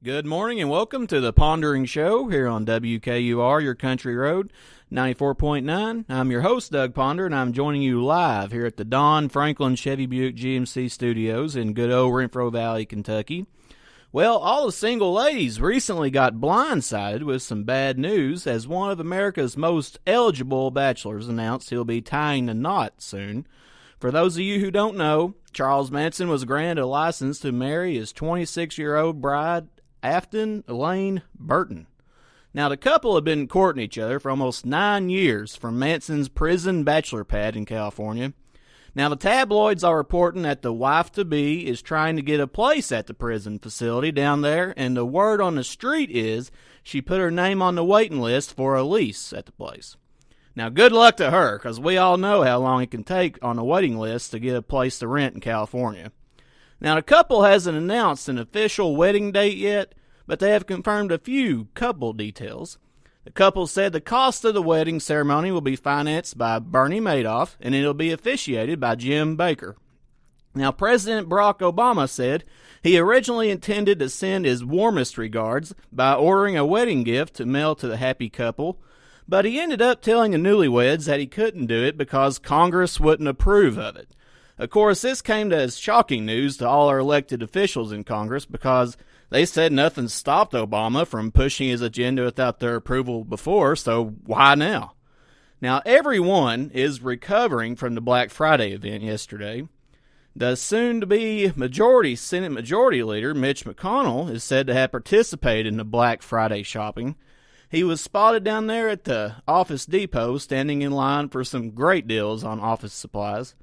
Good morning and welcome to the Pondering Show here on WKUR, your country road, 94.9. I'm your host, Doug Ponder, and I'm joining you live here at the Don Franklin Chevy Buick GMC studios in good old Renfro Valley, Kentucky. Well, all the single ladies recently got blindsided with some bad news as one of America's most eligible bachelors announced he'll be tying the knot soon. For those of you who don't know, Charles Manson was granted a license to marry his 26-year-old bride, Afton Elaine Burton. Now, the couple have been courting each other for almost 9 years from Manson's prison bachelor pad in California. Now, the tabloids are reporting that the wife-to-be is trying to get a place at the prison facility down there, and the word on the street is she put her name on the waiting list for a lease at the place. Now, good luck to her, because we all know how long it can take on a waiting list to get a place to rent in California. Now, the couple hasn't announced an official wedding date yet, but they have confirmed a few couple details. The couple said the cost of the wedding ceremony will be financed by Bernie Madoff, and it'll be officiated by Jim Baker. Now, President Barack Obama said he originally intended to send his warmest regards by ordering a wedding gift to mail to the happy couple, but he ended up telling the newlyweds that he couldn't do it because Congress wouldn't approve of it. Of course, this came as shocking news to all our elected officials in Congress because they said nothing stopped Obama from pushing his agenda without their approval before, so why now? Now, everyone is recovering from the Black Friday event yesterday. The soon-to-be Senate Majority Leader, Mitch McConnell, is said to have participated in the Black Friday shopping. He was spotted down there at the Office Depot standing in line for some great deals on office supplies.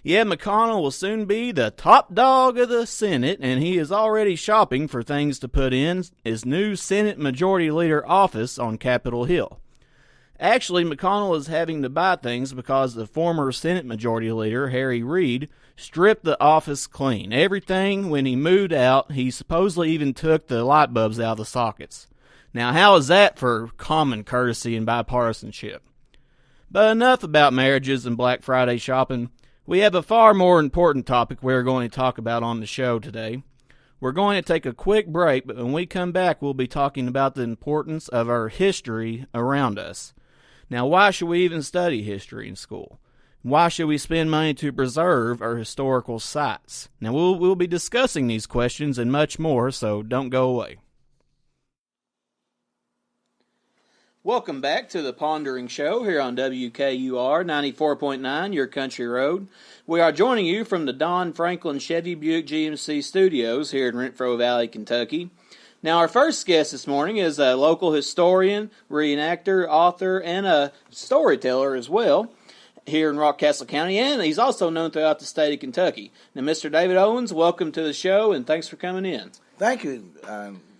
Yeah, McConnell will soon be the top dog of the Senate, and he is already shopping for things to put in his new Senate Majority Leader office on Capitol Hill. Actually, McConnell is having to buy things because the former Senate Majority Leader, Harry Reid, stripped the office clean. Everything when he moved out, he supposedly even took the light bulbs out of the sockets. Now, how is that for common courtesy and bipartisanship? But enough about marriages and Black Friday shopping. We have a far more important topic we're going to talk about on the show today. We're going to take a quick break, but when we come back, we'll be talking about the importance of our history around us. Now, why should we even study history in school? Why should we spend money to preserve our historical sites? Now, we'll be discussing these questions and much more, so don't go away. Welcome back to the Pondering Show here on WKUR 94.9, your country road. We are joining you from the Don Franklin Chevy Buick GMC studios here in Renfro Valley, Kentucky. Now, our first guest this morning is a local historian, reenactor, author, and a storyteller as well here in Rockcastle County, and he's also known throughout the state of Kentucky. Now, Mr. David Owens, welcome to the show, and thanks for coming in. Thank you.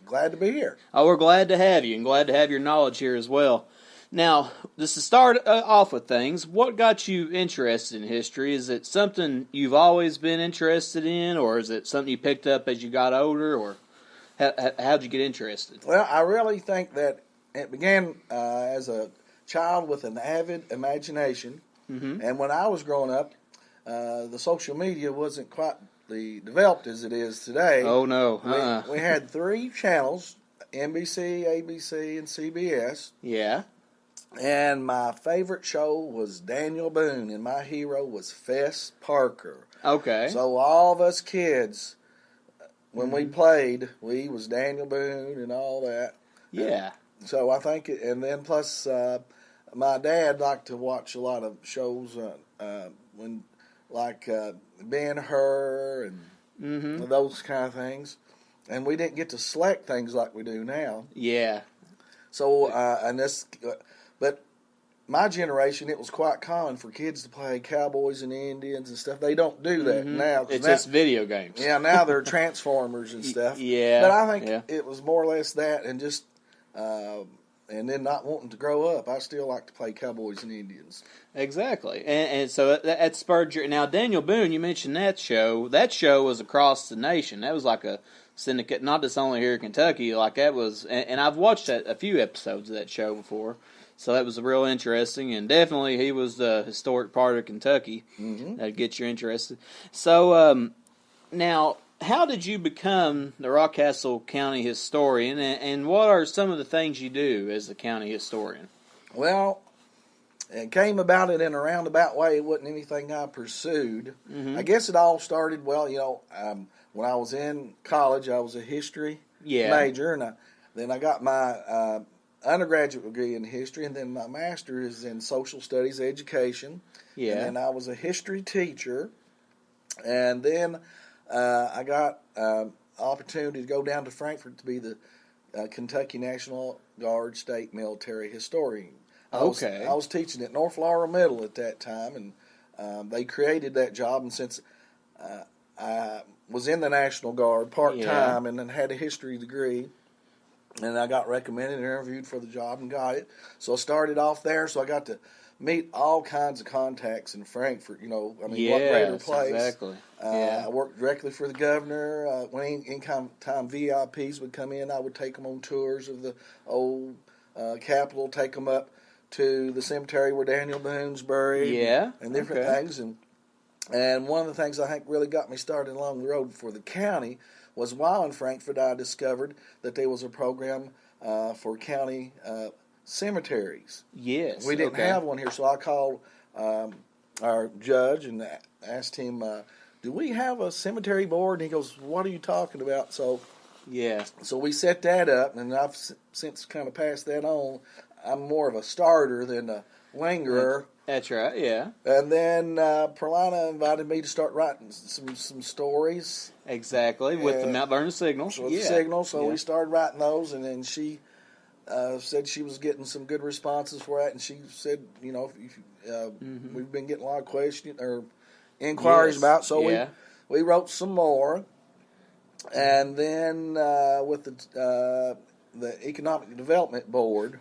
Glad to be here. Oh, we're glad to have you, and glad to have your knowledge here as well. Now, just to start off with things, what got you interested in history? Is it something you've always been interested in, or is it something you picked up as you got older, or how'd you get interested? Well, I really think that it began as a child with an avid imagination, and when I was growing up, the social media wasn't quite developed as it is today. Oh, no. We had 3 channels, NBC, ABC, and CBS. Yeah. And my favorite show was Daniel Boone, and my hero was Fess Parker. Okay. So all of us kids, when we played, we was Daniel Boone and all that. Yeah. So I think, and then plus my dad liked to watch a lot of shows when, like Ben-Hur and those kind of things. And we didn't get to select things like we do now. Yeah. So, but my generation, it was quite common for kids to play cowboys and Indians and stuff. They don't do that now. It's just video games. Yeah, now they're Transformers and stuff. Yeah. But I think it was more or less that, and just, and then not wanting to grow up. I still like to play cowboys and Indians. Exactly. And so that spurred your... Now, Daniel Boone, you mentioned that show. That show was across the nation. That was like a syndicate, not just only here in Kentucky. Like that was... And I've watched a few episodes of that show before. So that was real interesting. And definitely he was the historic part of Kentucky. That'd get you interested. So, now... how did you become the Rockcastle County historian, and what are some of the things you do as the county historian? Well, it came about it in a roundabout way. It wasn't anything I pursued. Mm-hmm. I guess it all started, when I was in college, I was a history major, and then I got my undergraduate degree in history, and then my master's is in social studies education. Yeah. And then I was a history teacher, and then I got opportunity to go down to Frankfort to be the Kentucky National Guard State Military Historian. I was teaching at North Laurel Middle at that time, and they created that job. And since I was in the National Guard part-time and then had a history degree, and I got recommended and interviewed for the job and got it. So I started off there, so I got to meet all kinds of contacts in Frankfort, what greater place. Exactly. I worked directly for the governor. When any time VIPs would come in, I would take them on tours of the old Capitol, take them up to the cemetery where Daniel Boone's buried, and different things. And one of the things I think really got me started along the road for the county was while in Frankfort, I discovered that there was a program for county cemeteries. Yes. We didn't have one here, so I called our judge and asked him, do we have a cemetery board? And he goes, what are you talking about? So we set that up, and I've since kind of passed that on. I'm more of a starter than a lingerer. That's right, yeah. And then Perlina invited me to start writing some stories. Exactly, with the Mount Vernon Signal. With the Signal, so we started writing those, and then she said she was getting some good responses for that, and she said, we've been getting a lot of questions or inquiries about, so we wrote some more. And then with the Economic Development Board,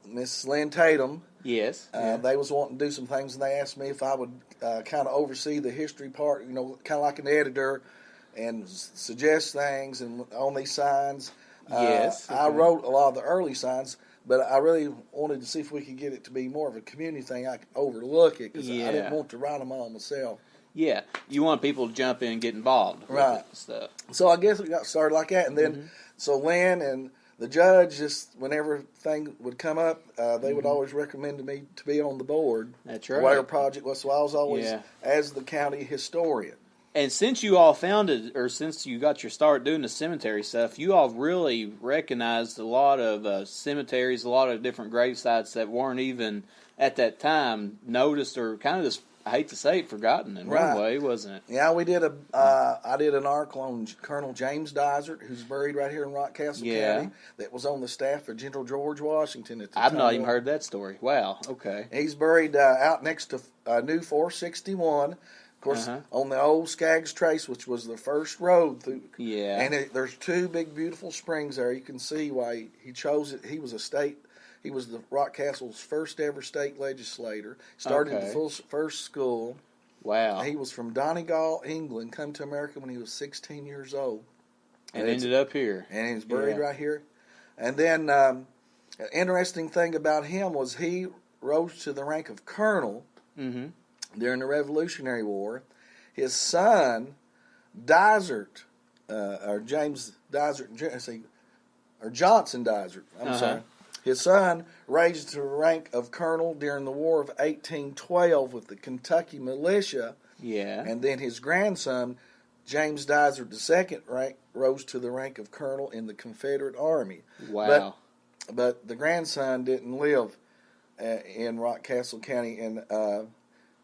Miss Lynn Tatum, they was wanting to do some things, and they asked me if I would kind of oversee the history part, kind of like an editor, and suggest things and on these signs. I wrote a lot of the early signs, but I really wanted to see if we could get it to be more of a community thing. I could overlook it because I didn't want to write them all myself. Yeah, you want people to jump in and get involved with it and stuff. So I guess we got started like that, and then so Lynn and the judge, just whenever thing would come up, they would always recommend to me to be on the board. That's right. Whatever project was, so I was always as the county historian. And since you all founded, or since you got your start doing the cemetery stuff, you all really recognized a lot of cemeteries, a lot of different grave sites that weren't even at that time noticed or kind of just, I hate to say it, forgotten in one way, wasn't it? Yeah, we did I did an article on Colonel James Dysart, who's buried right here in Rockcastle County, that was on the staff of General George Washington at the time. I've not even heard that story. Wow, okay. He's buried out next to New 461. Of course, on the old Skaggs Trace, which was the first road through. Yeah. And there's two big, beautiful springs there. You can see why he chose it. He was the Rockcastle's first ever state legislator. Started the first school. Wow. He was from Donegal, England, come to America when he was 16 years old. And ended up here. And he was buried right here. And then, an interesting thing about him was he rose to the rank of colonel. During the Revolutionary War. His son, Dysart, or James Dysart, or Johnson Dysart, I'm sorry. His son raised to the rank of colonel during the War of 1812 with the Kentucky militia. Yeah. And then his grandson, James Dysart II, rose to the rank of colonel in the Confederate Army. Wow. But the grandson didn't live in Rockcastle County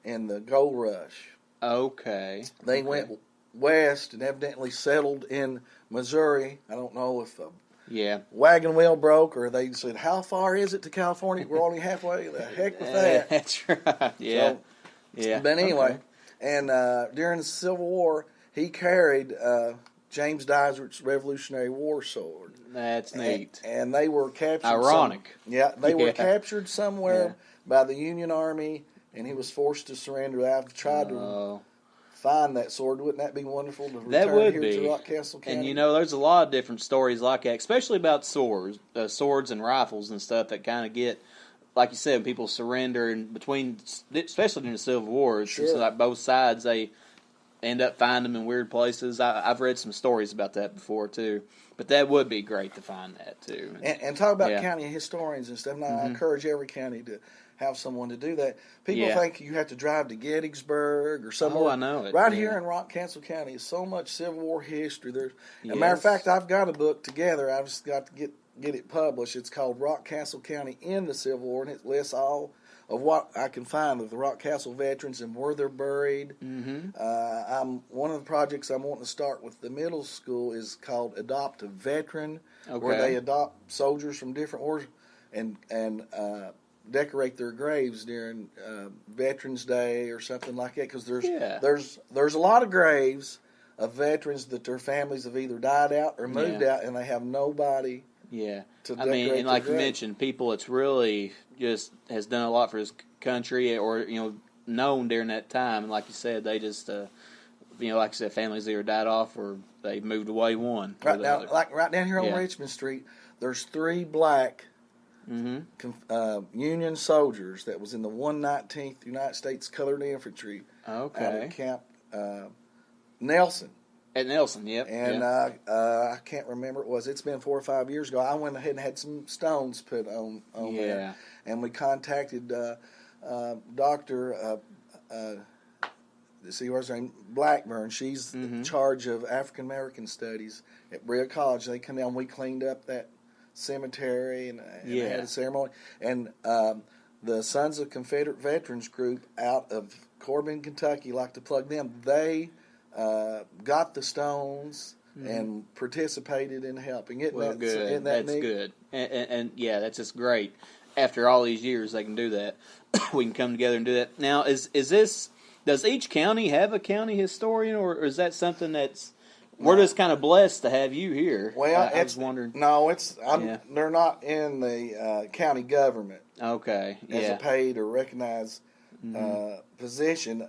in the gold rush. Okay. They went west and evidently settled in Missouri. I don't know if wagon wheel broke or they said, how far is it to California? We're only halfway. The heck with that. That's right. Yeah. So, but anyway, and during the Civil War, he carried James Dysart's Revolutionary War sword. That's neat. And they were captured. Ironic. They were captured somewhere by the Union Army. And he was forced to surrender. I've tried to find that sword. Wouldn't that be wonderful to return here to Rockcastle County? And there's a lot of different stories like that, especially about swords and rifles and stuff that kind of get, like you said, people surrender in between, especially in the Civil War. It's like both sides, end up finding them in weird places. I've read some stories about that before too, but that would be great to find that too. And talk about county historians and stuff. Now, I encourage every county to have someone to do that. People think you have to drive to Gettysburg or somewhere. Oh, I know it. Right here in Rock Castle County is so much Civil War history. As a matter of fact, I've got a book together. I've just got to get it published. It's called Rock Castle County in the Civil War, and it lists all of what I can find of the Rock Castle veterans and where they're buried. One of the projects I'm wanting to start with the middle school is called Adopt a Veteran, where they adopt soldiers from different wars and decorate their graves during Veterans Day or something like that. Because there's a lot of graves of veterans that their families have either died out or moved out, and they have nobody. Yeah, I mean, and like you mentioned, people that's really just has done a lot for his country, or known during that time, and like you said, they just like you said, families either died off or they moved away one. Right now, like right down here on Richmond Street, there's 3 black Union soldiers that was in the 119th United States Colored Infantry out of Camp Nelson. At Nelson, yep. And I can't remember it was. It's been 4 or 5 years ago. I went ahead and had some stones put on there. And we contacted Dr. What's her name? Blackburn. She's in charge of African American studies at Brea College. They come down. We cleaned up that cemetery and had a ceremony. And the Sons of Confederate Veterans group out of Corbin, Kentucky, like to plug them. They got the stones and participated in helping. Good. That's neat? Good. And that's just great. After all these years, they can do that. We can come together and do that. Now, is this? Does each county have a county historian, or is that something that's? We're just kind of blessed to have you here. Well, I was wondering. No, they're not in the county government. Okay. As a paid or recognized position.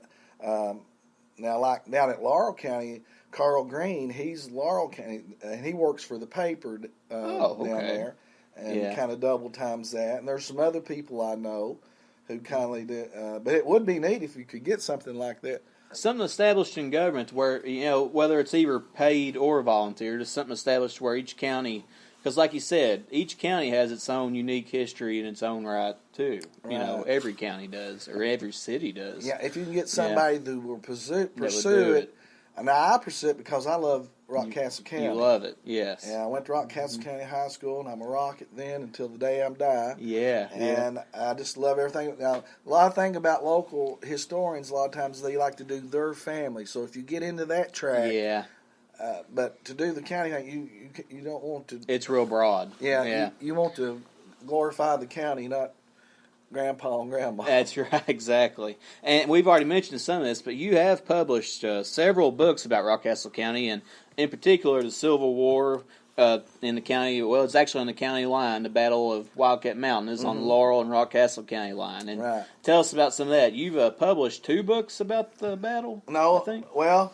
Now, like down at Laurel County, Carl Green, he's Laurel County, and he works for the paper down there, and kind of double times that. And there's some other people I know who kindly do, but it would be neat if you could get something like that. Something established in government where, whether it's either paid or volunteer, just something established where each county, because like you said, each county has its own unique history in its own right, too. Right. Every county does, or every city does. Yeah, if you can get somebody who will pursue it. Now, I pursue it because I love Rock Castle County. You love it, yes. Yeah, I went to Rock Castle County High School, and I'm a Rocket then until the day I'm die. Yeah. And I just love everything. Now, a lot of thing about local historians, a lot of times they like to do their family. So if you get into that track, but to do the county thing, you don't want to. It's real broad. Yeah. You want to glorify the county, not Grandpa and Grandma. That's right, exactly. And we've already mentioned some of this, but you have published several books about Rock Castle County, and in particular the Civil War in the county. Well, it's actually on the county line. The Battle of Wildcat Mountain is on the Laurel and Rock Castle County line. And tell us about some of that. You've published 2 books about the battle. No, I think. Well,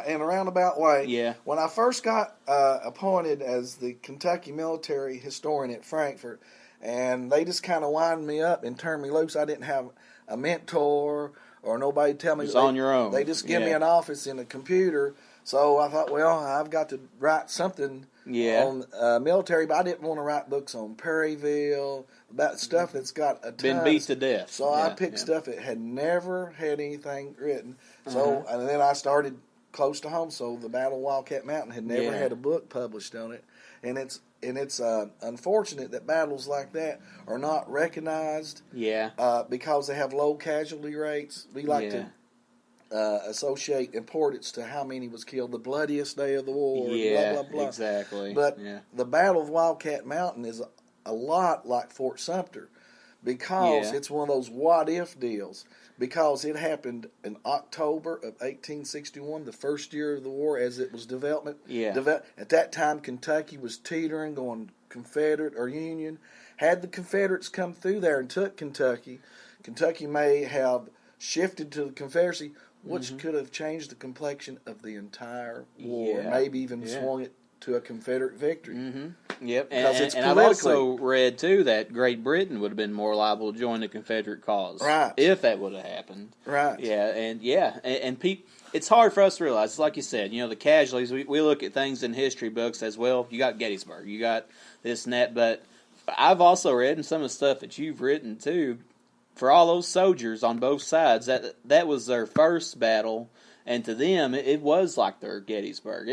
in a roundabout way. Yeah. When I first got appointed as the Kentucky military historian at Frankfort, and they just kind of wound me up and turned me loose. I didn't have a mentor or nobody tell me. It was on your own. They just give me an office and a computer. So I thought, well, I've got to write something on military, but I didn't want to write books on Perryville, about stuff that's got a ton. Been beat to death. So I picked stuff that had never had anything written. So and then I started close to home. So the Battle of Wildcat Mountain had never had a book published on it, and it's unfortunate that battles like that are not recognized. Because they have low casualty rates. We like to associate importance to how many was killed, the bloodiest day of the war, blah, blah, blah. Exactly. But the Battle of Wildcat Mountain is a lot like Fort Sumter because it's one of those what-if deals. Because it happened in October of 1861, the first year of the war as it was development. At that time, Kentucky was teetering, going Confederate or Union. Had the Confederates come through there and took Kentucky, Kentucky may have shifted to the Confederacy, which could have changed the complexion of the entire war. Maybe even swung it to a Confederate victory. Yep, because it's and politically. I've also read too that Great Britain would have been more liable to join the Confederate cause, right? If that would have happened, right? And it's hard for us to realize. It's like you said, the casualties. We look at things in history books as well. You got Gettysburg, you got this and that, but I've also read in some of the stuff that you've written too. For all those soldiers on both sides, that was their first battle, and to them it was like their Gettysburg.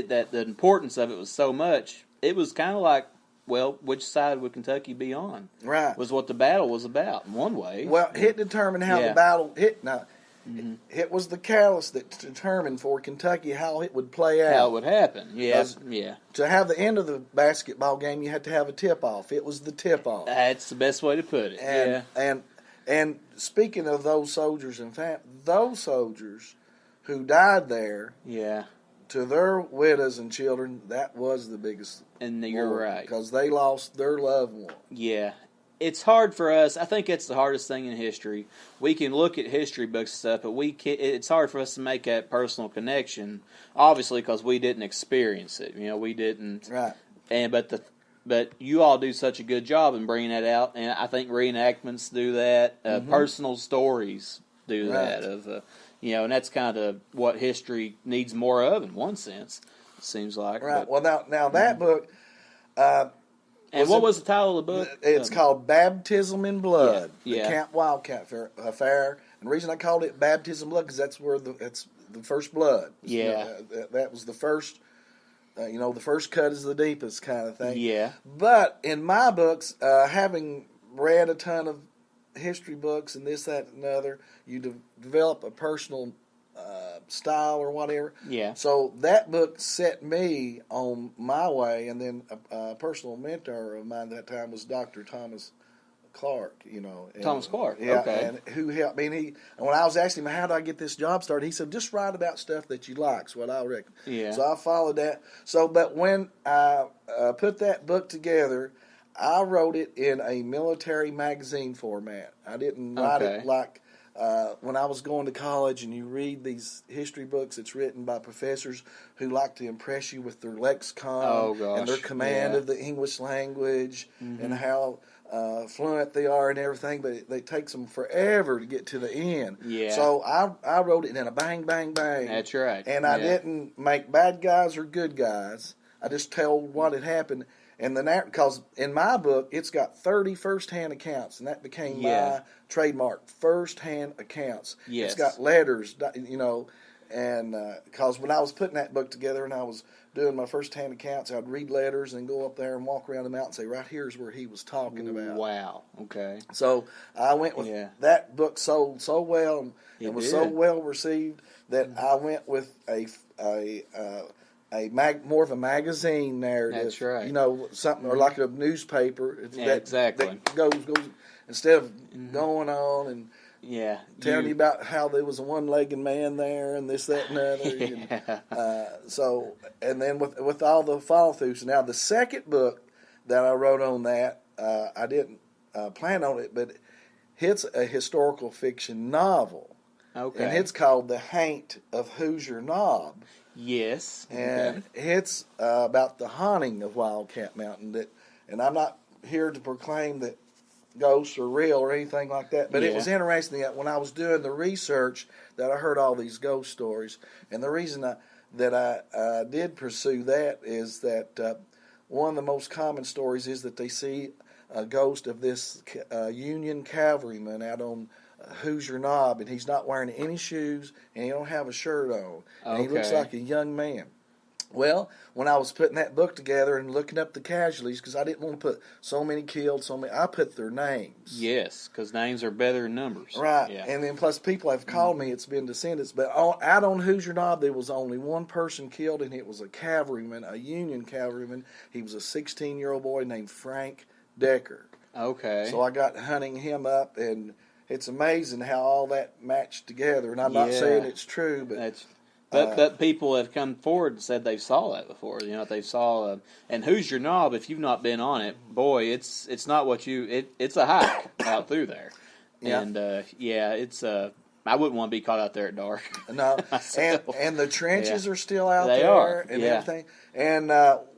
That the importance of it was so much. It was kind of like, well, which side would Kentucky be on? Right. Was what the battle was about in one way. Well, it determined how the battle hit. Now, it was the catalyst that determined for Kentucky how it would play out. How it would happen. Yeah. To have the end of the basketball game, you had to have a tip-off. It was the tip-off. That's the best way to put it. And speaking of those soldiers, in fact, those soldiers who died there, to their widows and children, that was the biggest. And you're right, because they lost their loved one. Yeah, it's hard for us. I think it's the hardest thing in history. We can look at history books and stuff, but it's hard for us to make that personal connection. Obviously, because we didn't experience it. We didn't. Right. But you all do such a good job in bringing that out, and I think reenactments do that. Personal stories do that. And that's kind of what history needs more of, in one sense. It seems like. Right. Well, now that book. And what was the title of the book? It's called Baptism in Blood. The Camp Wildcat Affair. And the reason I called it Baptism in Blood because that's where it's the first blood. Yeah. That was the first. The first cut is the deepest kind of thing. Yeah. But in my books, having read a ton of history books and this, that, and another, you develop a personal style or whatever. Yeah. So that book set me on my way, and then a personal mentor of mine at that time was Dr. Thomas Clark, Thomas Clark, yeah, okay. And who helped me. And when I was asking him, how do I get this job started, he said, just write about stuff that you like, is what I reckon. Yeah. So I followed that. But when I put that book together, I wrote it in a military magazine format. I didn't write it like when I was going to college and you read these history books, it's written by professors who like to impress you with their lexicon and their command of the English language and how fluent they are and everything, but it takes them forever to get to the end. Yeah. So I wrote it in a bang, bang, bang. That's right. And I didn't make bad guys or good guys. I just told what had happened. And because in my book, it's got 30 first-hand accounts, and that became my trademark, first-hand accounts. Yes. It's got letters, and because when I was putting that book together and I was doing my first-hand accounts, I'd read letters and go up there and walk around the mountain and say, right here's where he was talking about. Wow, okay. So I went with that book sold so well and was so well received that I went with more of a magazine narrative. That's right. Something or like a newspaper. Exactly. That goes instead of going on and telling you about how there was a one-legged man there and this, that, and the other. And then with all the follow-throughs. Now the second book that I wrote on that, I didn't plan on it, but it's a historical fiction novel. Okay. And it's called The Haint of Hoosier Knob. Yes. And it's about the haunting of Wildcat Mountain. And I'm not here to proclaim that ghosts are real or anything like that, but it was interesting that when I was doing the research that I heard all these ghost stories. And the reason that I did pursue that is that one of the most common stories is that they see a ghost of this Union cavalryman out on Hoosier Knob, and he's not wearing any shoes, and he don't have a shirt on, and he looks like a young man. Well, when I was putting that book together and looking up the casualties, because I didn't want to put so many killed, I put their names. Yes, because names are better than numbers. Right, and then plus people have called me, it's been descendants, but out on Hoosier Knob there was only one person killed, and it was a cavalryman, a Union cavalryman. He was a 16-year-old boy named Frank Decker. Okay. So I got hunting him up, and it's amazing how all that matched together. And I'm not saying it's true, but but people have come forward and said they saw that before. They saw and Hoosier Knob. If you've not been on it, boy, it's not what it's a hike out through there. Yeah. And it's I wouldn't want to be caught out there at dark. No, myself. and the trenches are still out They there are, and yeah. everything. And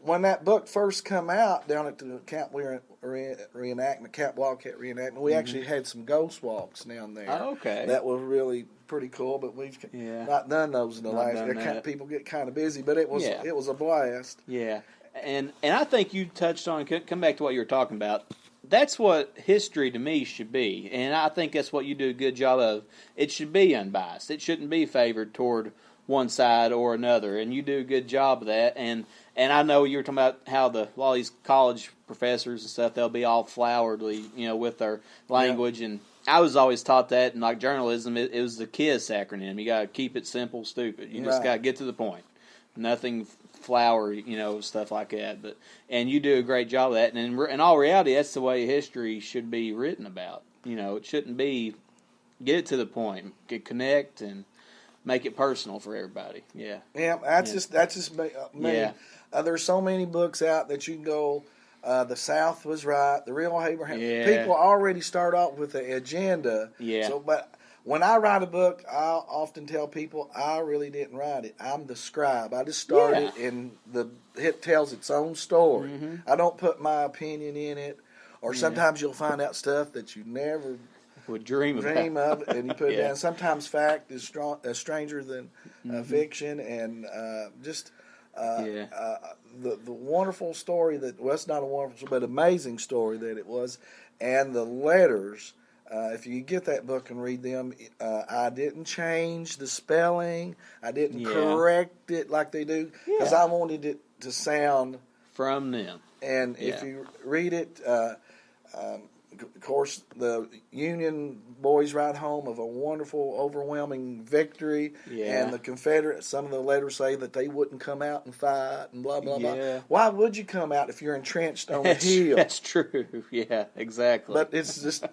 when that book first come out down at the Camp reenactment, Camp Wildcat reenactment, we actually had some ghost walks down there. Oh, okay. That was really pretty cool, but we've not done those in the last year. People get kind of busy, but it was a blast. Yeah, and I think you touched on, come back to what you were talking about. That's what history to me should be, and I think that's what you do a good job of. It should be unbiased. It shouldn't be favored toward one side or another, and you do a good job of that. And I know you were talking about how a lot of these college professors and stuff, they'll be all flowery, with their language. And I was always taught that in like journalism, it was the KISS acronym. You got to keep it simple, stupid. You just got to get to the point. Nothing flowery, stuff like that. And you do a great job of that. And in all reality, that's the way history should be written about. It shouldn't be get it to the point, connect and make it personal for everybody. Yeah. Yeah, that's just me. Yeah. There's so many books out that you can go. The South was right. The real Abraham. Yeah. People already start off with the agenda. Yeah. So, but when I write a book, I often tell people I really didn't write it. I'm the scribe. I just started, and it tells its own story. Mm-hmm. I don't put my opinion in it. Or sometimes you'll find out stuff that you never would dream of, and you put it down. Sometimes fact is stranger than fiction, and the wonderful story it's not a wonderful but amazing story that it was, and the letters. If you get that book and read them, I didn't change the spelling. I didn't correct it like they do because I wanted it to sound from them. And if you read it, of course, the Union boys write home of a wonderful, overwhelming victory. Yeah. And the Confederates, some of the letters say that they wouldn't come out and fight and blah, blah, blah. Yeah. Why would you come out if you're entrenched on a hill? That's true. Yeah, exactly. But it's just,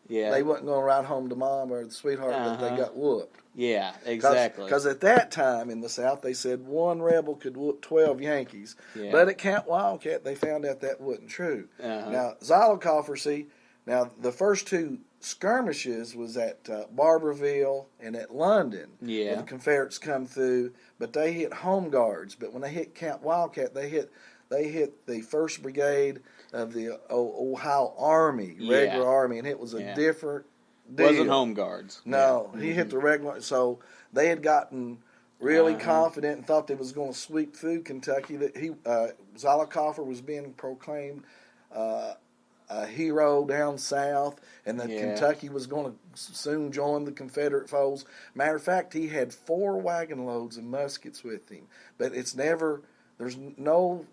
they wasn't going to ride home to mom or the sweetheart, but they got whooped. Yeah, exactly. Because at that time in the South, they said one rebel could whoop 12 Yankees. Yeah. But at Camp Wildcat, they found out that wasn't true. Now, Zollicoffer, now the first two skirmishes was at Barberville and at London. Yeah. Where the Confederates come through, but they hit home guards. But when they hit Camp Wildcat, they hit the 1st Brigade of the Ohio Army, regular Army, and it was a different deal. Wasn't home guards. No, he hit the regular. So they had gotten really confident and thought they was going to sweep through Kentucky. That Zollicoffer was being proclaimed a hero down south, and that Kentucky was going to soon join the Confederate foes. Matter of fact, he had 4 wagon loads of muskets with him, but there's no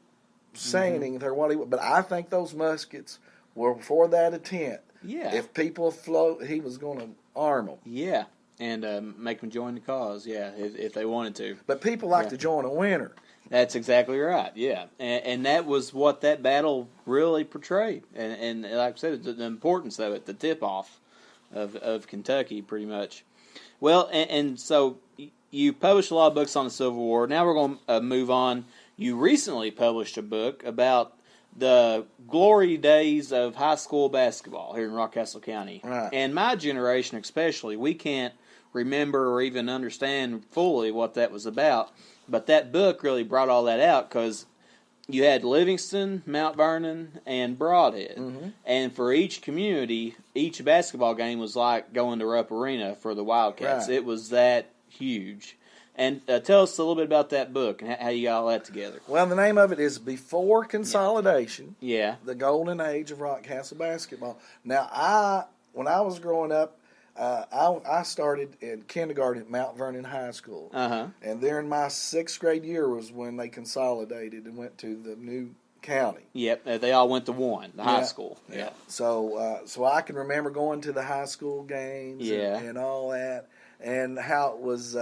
saying there what he. But I think those muskets were for that attempt. Yeah. If people float, he was going to arm them. Yeah, and make them join the cause. Yeah, if they wanted to. But people like to join a winner. That's exactly right. Yeah, and that was what that battle really portrayed. And like I said, the importance of it, the tip off of Kentucky, pretty much. Well, and so you published a lot of books on the Civil War. Now we're going to move on. You recently published a book about the glory days of high school basketball here in Rockcastle County. Right. And my generation especially, we can't remember or even understand fully what that was about. But that book really brought all that out because you had Livingston, Mount Vernon, and Broadhead. Mm-hmm. And for each community, each basketball game was like going to Rupp Arena for the Wildcats. Right. It was that huge. And tell us a little bit about that book and how you got all that together. Well, the name of it is Before Consolidation, the Golden Age of Rockcastle Basketball. Now, when I was growing up, I started in kindergarten at Mount Vernon High School. And there in my 6th grade year was when they consolidated and went to the new county. Yep, they all went to the high school. Yeah. So I can remember going to the high school games and all that, and how it was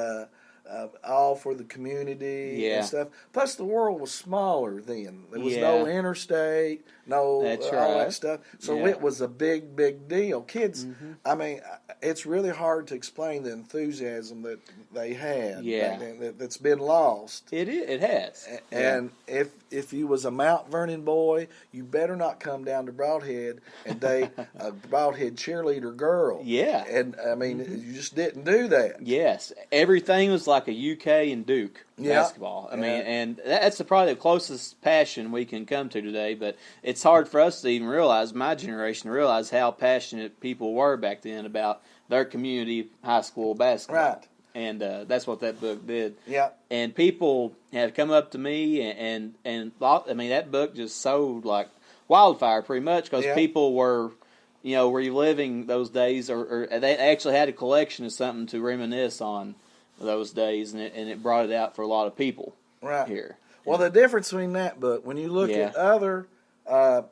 all for the community and stuff. Plus, the world was smaller then. There was no interstate, all that stuff. So it was a big, big deal. Kids, I mean, it's really hard to explain the enthusiasm that they had back then that's been lost. It has. And if you was a Mount Vernon boy, you better not come down to Broadhead and date a Broadhead cheerleader girl. Yeah. And, I mean, you just didn't do that. Yes. Everything was like a UK and Duke basketball. I mean, and that's probably the closest passion we can come to today, but it's hard for us to even realize, my generation, to realize how passionate people were back then about their community high school basketball. Right. And that's what that book did. Yeah. And people have come up to me and thought, I mean, that book just sold like wildfire pretty much because people were, reliving those days or they actually had a collection of something to reminisce on those days, and it brought it out for a lot of people here. Well, the difference between that book, when you look at other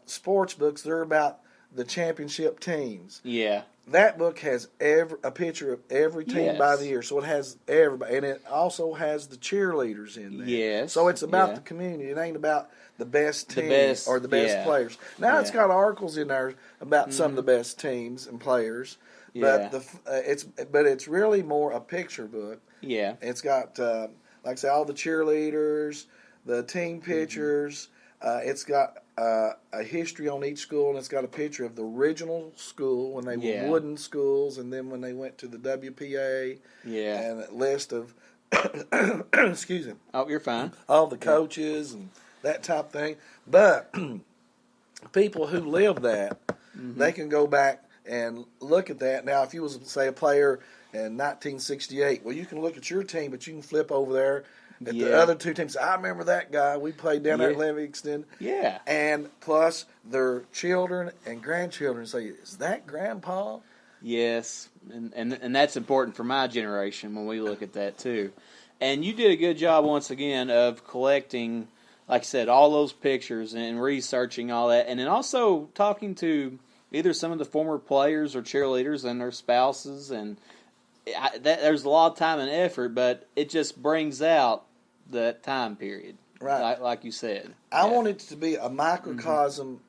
sports books, they're about the championship teams. Yeah. That book has a picture of every team by the year, so it has everybody, and it also has the cheerleaders in there. Yes. So it's about the community. It ain't about the best team or the best players. Now it's got articles in there about some of the best teams and players, but it's really more a picture book. Yeah. It's got like I say, all the cheerleaders, the team pictures. It's got a history on each school, and it's got a picture of the original school when they were wooden schools, and then when they went to the WPA. Yeah. And a list of, excuse me. Oh, you're fine. All the coaches and that type of thing. But people who live that, they can go back and look at that. Now, if you was, say, a player in 1968, well, you can look at your team, but you can flip over there at the other two teams. I remember that guy. We played down there at Livingston. Yeah. And plus their children and grandchildren say, is that Grandpa? Yes. And that's important for my generation when we look at that too. And you did a good job once again of collecting, like I said, all those pictures and researching all that. And then also talking to either some of the former players or cheerleaders and their spouses. And there's a lot of time and effort, but it just brings out that time period. Right. Like you said. I want it to be a microcosm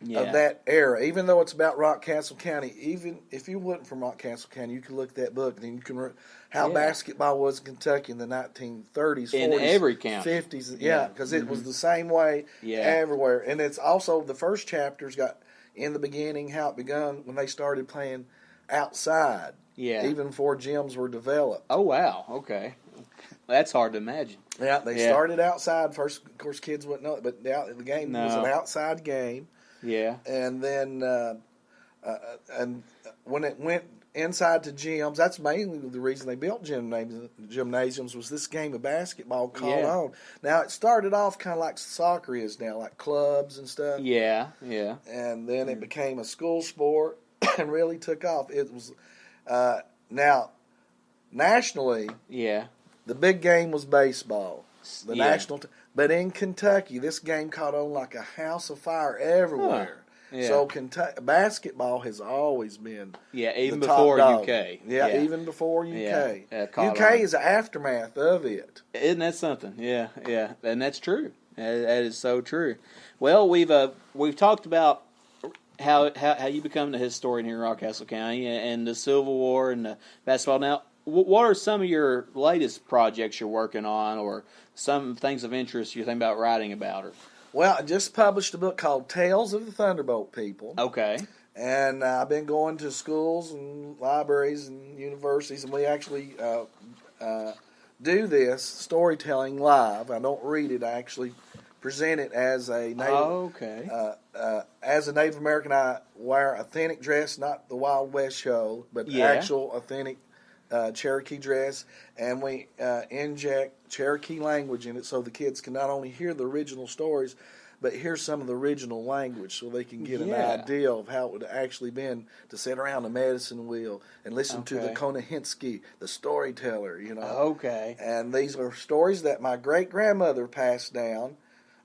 of that era, even though it's about Rockcastle County. Even if you wasn't from Rockcastle County, you can look at that book and then you can how basketball was in Kentucky in the 1930s, 40s, in every county, 50s. Yeah, because it was the same way everywhere. And it's also the first chapter's got in the beginning how it begun when they started playing outside. Yeah, even before gyms were developed. Oh wow, okay, that's hard to imagine. Yeah, they started outside first. Of course, kids wouldn't know it, but the game was an outside game. Yeah, and then and when it went inside to gyms, that's mainly the reason they built gymnasiums was this game of basketball caught on. Now it started off kind of like soccer is now, like clubs and stuff. Yeah. And then it became a school sport and really took off. It was now nationally. Yeah. The big game was baseball. The national. But in Kentucky, this game caught on like a house of fire everywhere. Huh. Yeah. So Kentucky basketball has always been even before UK. Yeah, even before UK. Yeah, UK is the aftermath of it. Isn't that something? Yeah, and that's true. That is so true. Well, we've talked about how you become the historian here in Rockcastle County and the Civil War and the basketball. Now, what are some of your latest projects you're working on, or some things of interest you think about writing about? Well, I just published a book called Tales of the Thunderbolt People. Okay. And I've been going to schools and libraries and universities, and we actually do this storytelling live. I don't read it. I actually present it as a Native American. I wear authentic dress, not the Wild West show, but actual authentic Cherokee dress, and we inject Cherokee language in it so the kids can not only hear the original stories, but hear some of the original language so they can get an idea of how it would have actually been to sit around a medicine wheel and listen to the Konahinsky, the storyteller, Okay. And these are stories that my great-grandmother passed down,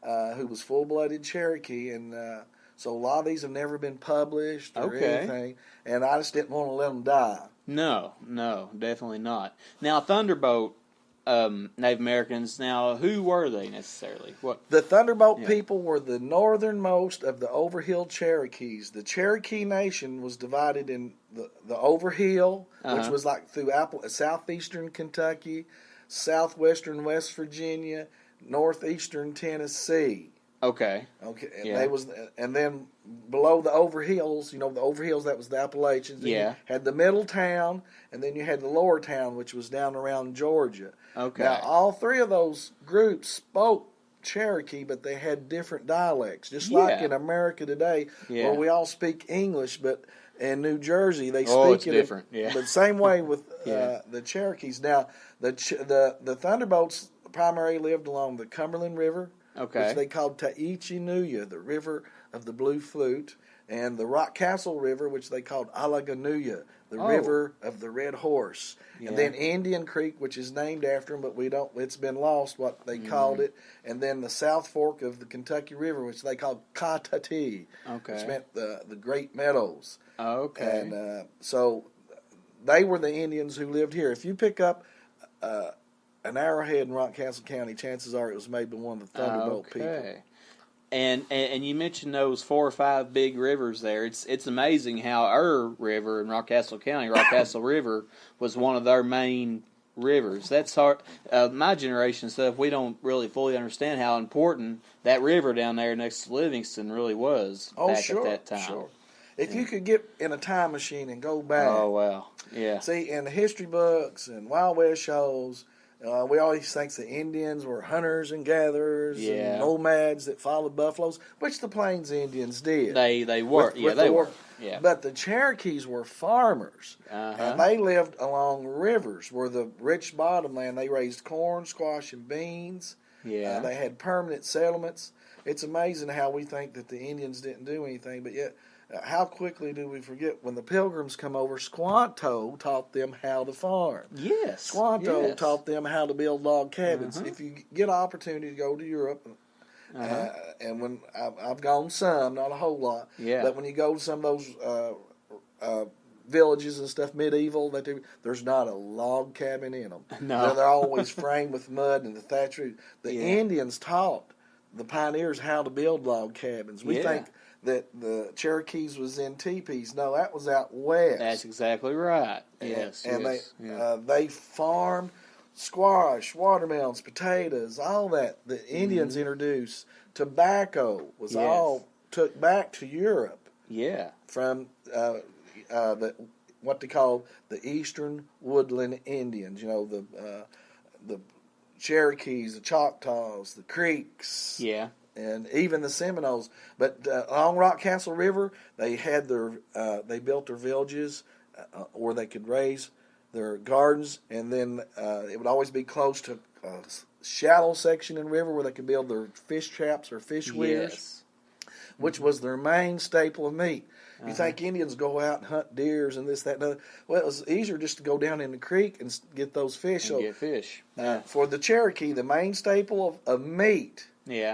who was full-blooded Cherokee, and so a lot of these have never been published or anything, and I just didn't want to let them die. No, definitely not. Now, Thunderbolt, Native Americans. Now, who were they necessarily? What? The Thunderbolt people were the northernmost of the Overhill Cherokees. The Cherokee Nation was divided in the Overhill, which was like through southeastern Kentucky, southwestern West Virginia, northeastern Tennessee. Okay. And then below the Overhills, the Overhills, that was the Appalachians. Then you had the Middle Town, and then you had the Lower Town, which was down around Georgia. Okay. Now, all three of those groups spoke Cherokee, but they had different dialects, just like in America today, where we all speak English, but in New Jersey they speak it different. But same way with the Cherokees. Now, the Thunderbolts primarily lived along the Cumberland River, which they called Taichinuya, the River of the Blue Flute, and the Rock Castle River, which they called Alleganuya, the River of the Red Horse. Yeah. And then Indian Creek, which is named after them, but it's been lost what they called it. And then the South Fork of the Kentucky River, which they called Katati, which meant the Great Meadows. Okay. And so they were the Indians who lived here. If you pick up an arrowhead in Rockcastle County, chances are it was made by one of the Thunderbolt people. And you mentioned those 4 or 5 big rivers there. It's amazing how our river in Rockcastle County, Rockcastle River, was one of their main rivers. That's hard. My generation stuff, we don't really fully understand how important that river down there next to Livingston really was back at that time. Sure. If you could get in a time machine and go back. Oh, wow. Yeah. See, in the history books and Wild West shows, we always think the Indians were hunters and gatherers and nomads that followed buffaloes, which the Plains Indians did. They were. They were. Yeah. But the Cherokees were farmers, and they lived along rivers where the rich bottomland, they raised corn, squash, and beans. Yeah. They had permanent settlements. It's amazing how we think that the Indians didn't do anything, but yet how quickly do we forget when the Pilgrims come over, Squanto taught them how to farm. Yes. Squanto taught them how to build log cabins. If you get an opportunity to go to Europe, and when I've gone some, not a whole lot, but when you go to some of those villages and stuff, medieval, there's not a log cabin in them. No. They're always framed with mud and the thatch roof. The Indians taught the pioneers how to build log cabins. We think that the Cherokees was in teepees. No, that was out west. That's exactly right. And they farmed squash, watermelons, potatoes, all that. The Indians introduced. Tobacco was all took back to Europe. Yeah. From what they call the Eastern Woodland Indians. The Cherokees, the Choctaws, the Creeks. Yeah. And even the Seminoles, but along Rockcastle River, they had they built their villages where they could raise their gardens, and then it would always be close to a shallow section in the river where they could build their fish traps or fish weirs, which was their main staple of meat. You think Indians go out and hunt deers and this, that, and other. Well, it was easier just to go down in the creek and get those fish. Get fish. For the Cherokee, the main staple of meat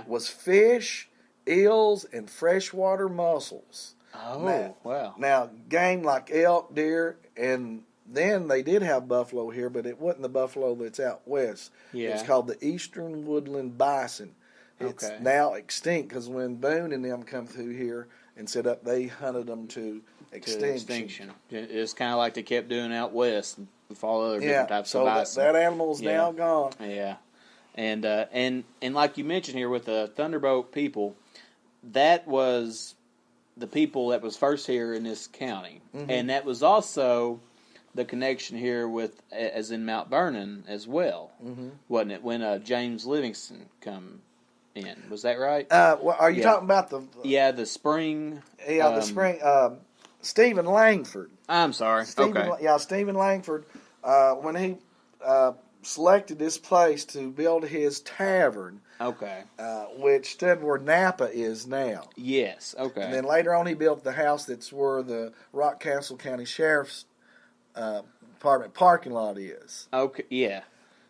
was fish, eels, and freshwater mussels. Oh, wow. Now, game like elk, deer, and then they did have buffalo here, but it wasn't the buffalo that's out west. It's called the Eastern Woodland Bison. It's now extinct because when Boone and them come through here and set up, they hunted them to extinction. It's kind of like they kept doing out west with all other different types of bison. So that animal's now gone. Yeah. And like you mentioned here with the Thunderbolt people, that was the people that was first here in this county. And that was also the connection here with, as in Mount Vernon as well, wasn't it, when James Livingston come in? Was that right? Are you talking about the spring? Yeah, the spring. Stephen Langford. I'm sorry. Stephen Langford, when he selected this place to build his tavern. Which stood where Napa is now. Yes. Okay. And then later on, he built the house that's where the Rockcastle County Sheriff's Department parking lot is. Okay. Yeah.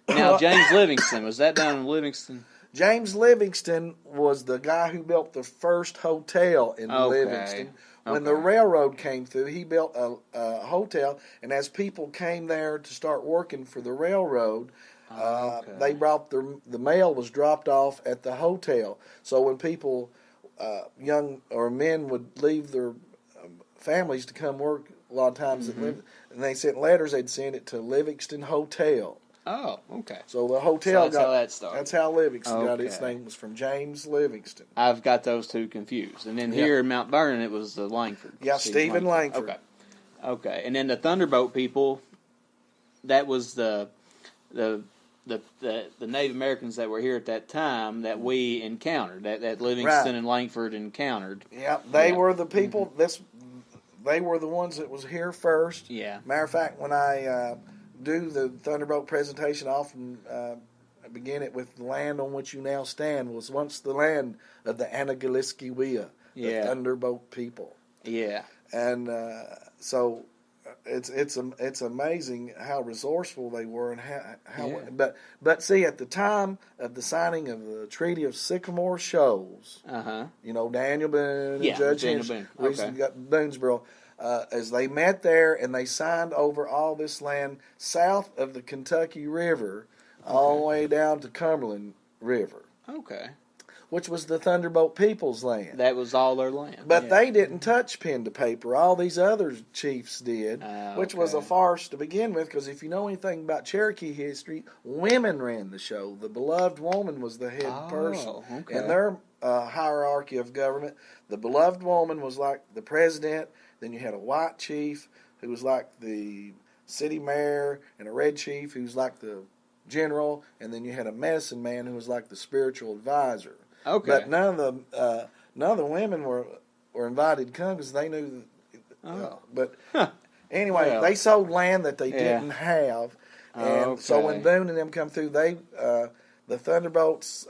Now, James Livingston, was that down in Livingston? James Livingston was the guy who built the first hotel in Livingston. When the railroad came through, he built a hotel, and as people came there to start working for the railroad, They brought the mail was dropped off at the hotel. So when people, young or men, would leave their families to come work, a lot of times and they sent letters. They'd send it to Livingston Hotel. Oh, okay. So the hotel that's how that started. That's how Livingston got its name. Was from James Livingston. I've got those two confused. And then here in Mount Vernon, it was the Langford. Yeah, Stephen Langford. Okay. And then the Thunderbolt people, that was the Native Americans that were here at that time that we encountered, that Livingston and Langford encountered. Yeah, they were the people. They were the ones that was here first. Yeah. Matter of fact, when I do the Thunderbolt presentation, I often begin it with the land on which you now stand was once the land of the Anagaliskiwia, the Thunderbolt people. Yeah. And so it's amazing how resourceful they were and how but see, at the time of the signing of the Treaty of Sycamore Shoals, Daniel Boone and Judge Henry recently got Boonesboro. As they met there and they signed over all this land south of the Kentucky River, all the way down to Cumberland River. Okay. Which was the Thunderbolt people's land. That was all their land. But they didn't touch pen to paper. All these other chiefs did, which was a farce to begin with, because if you know anything about Cherokee history, women ran the show. The beloved woman was the head person. Okay. In their hierarchy of government, the beloved woman was like the president. Then you had a white chief who was like the city mayor, and a red chief who was like the general, and then you had a medicine man who was like the spiritual advisor. Okay. But none of the women were invited to come because they knew. Anyway, they sold land that they didn't have, and so when Boone and them come through, the Thunderbolts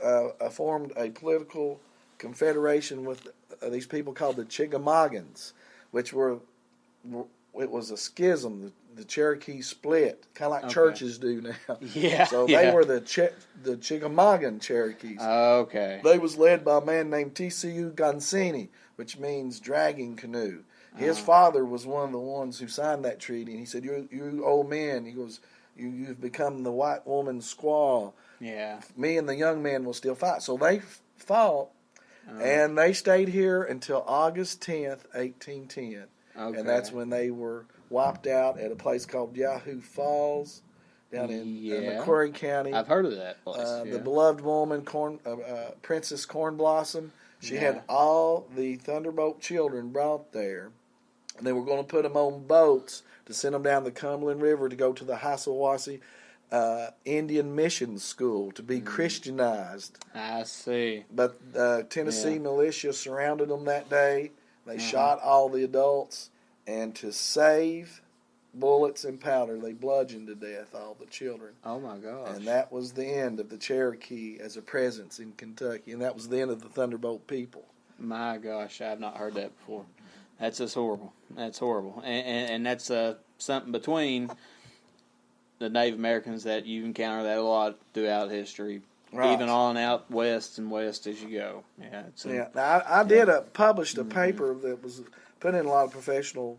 formed a political confederation with these people called the Chickamaugans, which it was a schism. The Cherokee split, kind of like churches do now. Yeah. So they were the Chickamaugan Cherokees. Okay. They was led by a man named T.C.U. Gonzini, which means dragging canoe. His father was one of the ones who signed that treaty, and he said, "You old men," he goes, "you've become the white woman's squaw. Yeah. Me and the young man will still fight." So they fought, and they stayed here until August 10th, 1810. Okay. And that's when they were wiped out at a place called Yahoo Falls down in McQuarrie County. I've heard of that place. The beloved woman, Princess Cornblossom, she had all the Thunderbolt children brought there, and they were going to put them on boats to send them down the Cumberland River to go to the Hassawasi Indian Mission School to be Christianized. I see. But Tennessee militia surrounded them that day. They shot all the adults, and to save bullets and powder, they bludgeoned to death all the children. Oh, my gosh. And that was the end of the Cherokee as a presence in Kentucky, and that was the end of the Thunderbolt people. My gosh, I've not heard that before. That's just horrible. That's horrible. And that's something between the Native Americans that you encounter that a lot throughout history. Right. Even on out west and west as you go. Yeah. Now, I did published a paper that was put in a lot of professional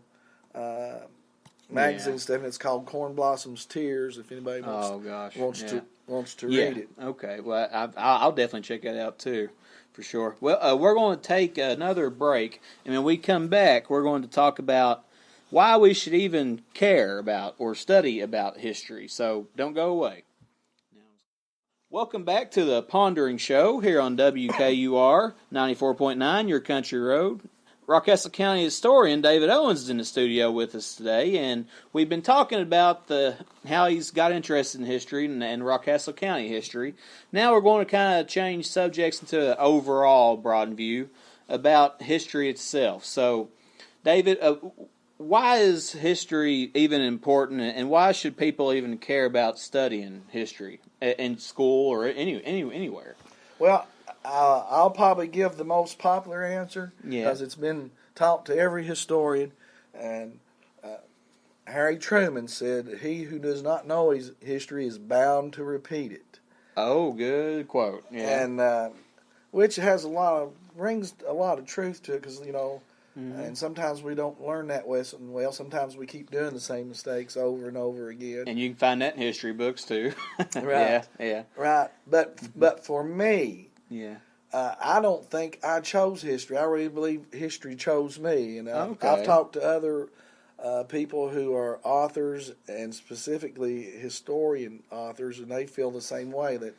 magazine stuff, and it's called Corn Blossom's Tears. If anybody wants to read it. Okay. Well, I'll definitely check that out too, for sure. Well, we're going to take another break, and when we come back, we're going to talk about why we should even care about or study about history. So don't go away. Welcome back to the Pondering Show here on WKUR 94.9, your country road. Rockcastle County historian David Owens is in the studio with us today, and we've been talking about how he's got interested in history and Rockcastle County history. Now we're going to kind of change subjects into an overall broad view about history itself. So, David, why is history even important, and why should people even care about studying history in school or anywhere? Well, I'll probably give the most popular answer because it's been taught to every historian. And Harry Truman said, "He who does not know his history is bound to repeat it." Oh, good quote. Yeah. And which has rings a lot of truth to it, because And sometimes we don't learn that lesson well. Sometimes we keep doing the same mistakes over and over again. And you can find that in history books too. Right. Yeah. Right. But for me, Yeah. I don't think I chose history. I really believe history chose me. And Okay. I've talked to other people who are authors and specifically historian authors, and they feel the same way. That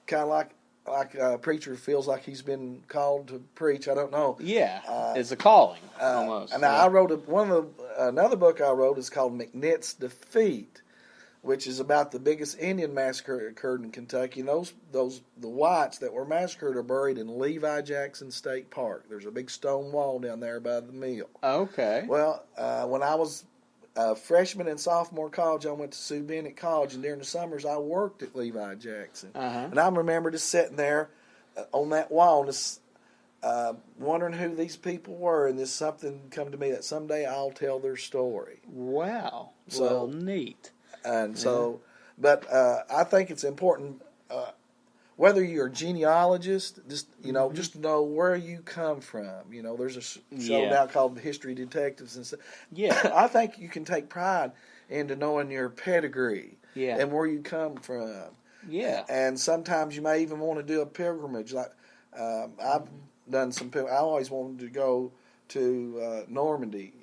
kind of like a preacher feels like he's been called to preach. I don't know. Yeah, it's a calling almost. And I wrote another book I wrote is called McNitt's Defeat, which is about the biggest Indian massacre that occurred in Kentucky. And the whites that were massacred are buried in Levi Jackson State Park. There's a big stone wall down there by the mill. Okay. Well, when I was a freshman and sophomore college, I went to Sue Bennett College, and during the summers I worked at Levi Jackson. And I remember just sitting there on that wall, just wondering who these people were, and this something come to me that someday I'll tell their story. Wow. So, well, neat. And so, but I think it's important, whether you're a genealogist, just just to know where you come from. There's a show now called History Detectives and stuff. Yeah. I think you can take pride into knowing your pedigree and where you come from. Yeah. And sometimes you may even want to do a pilgrimage. Like I've done some. I always wanted to go to Normandy.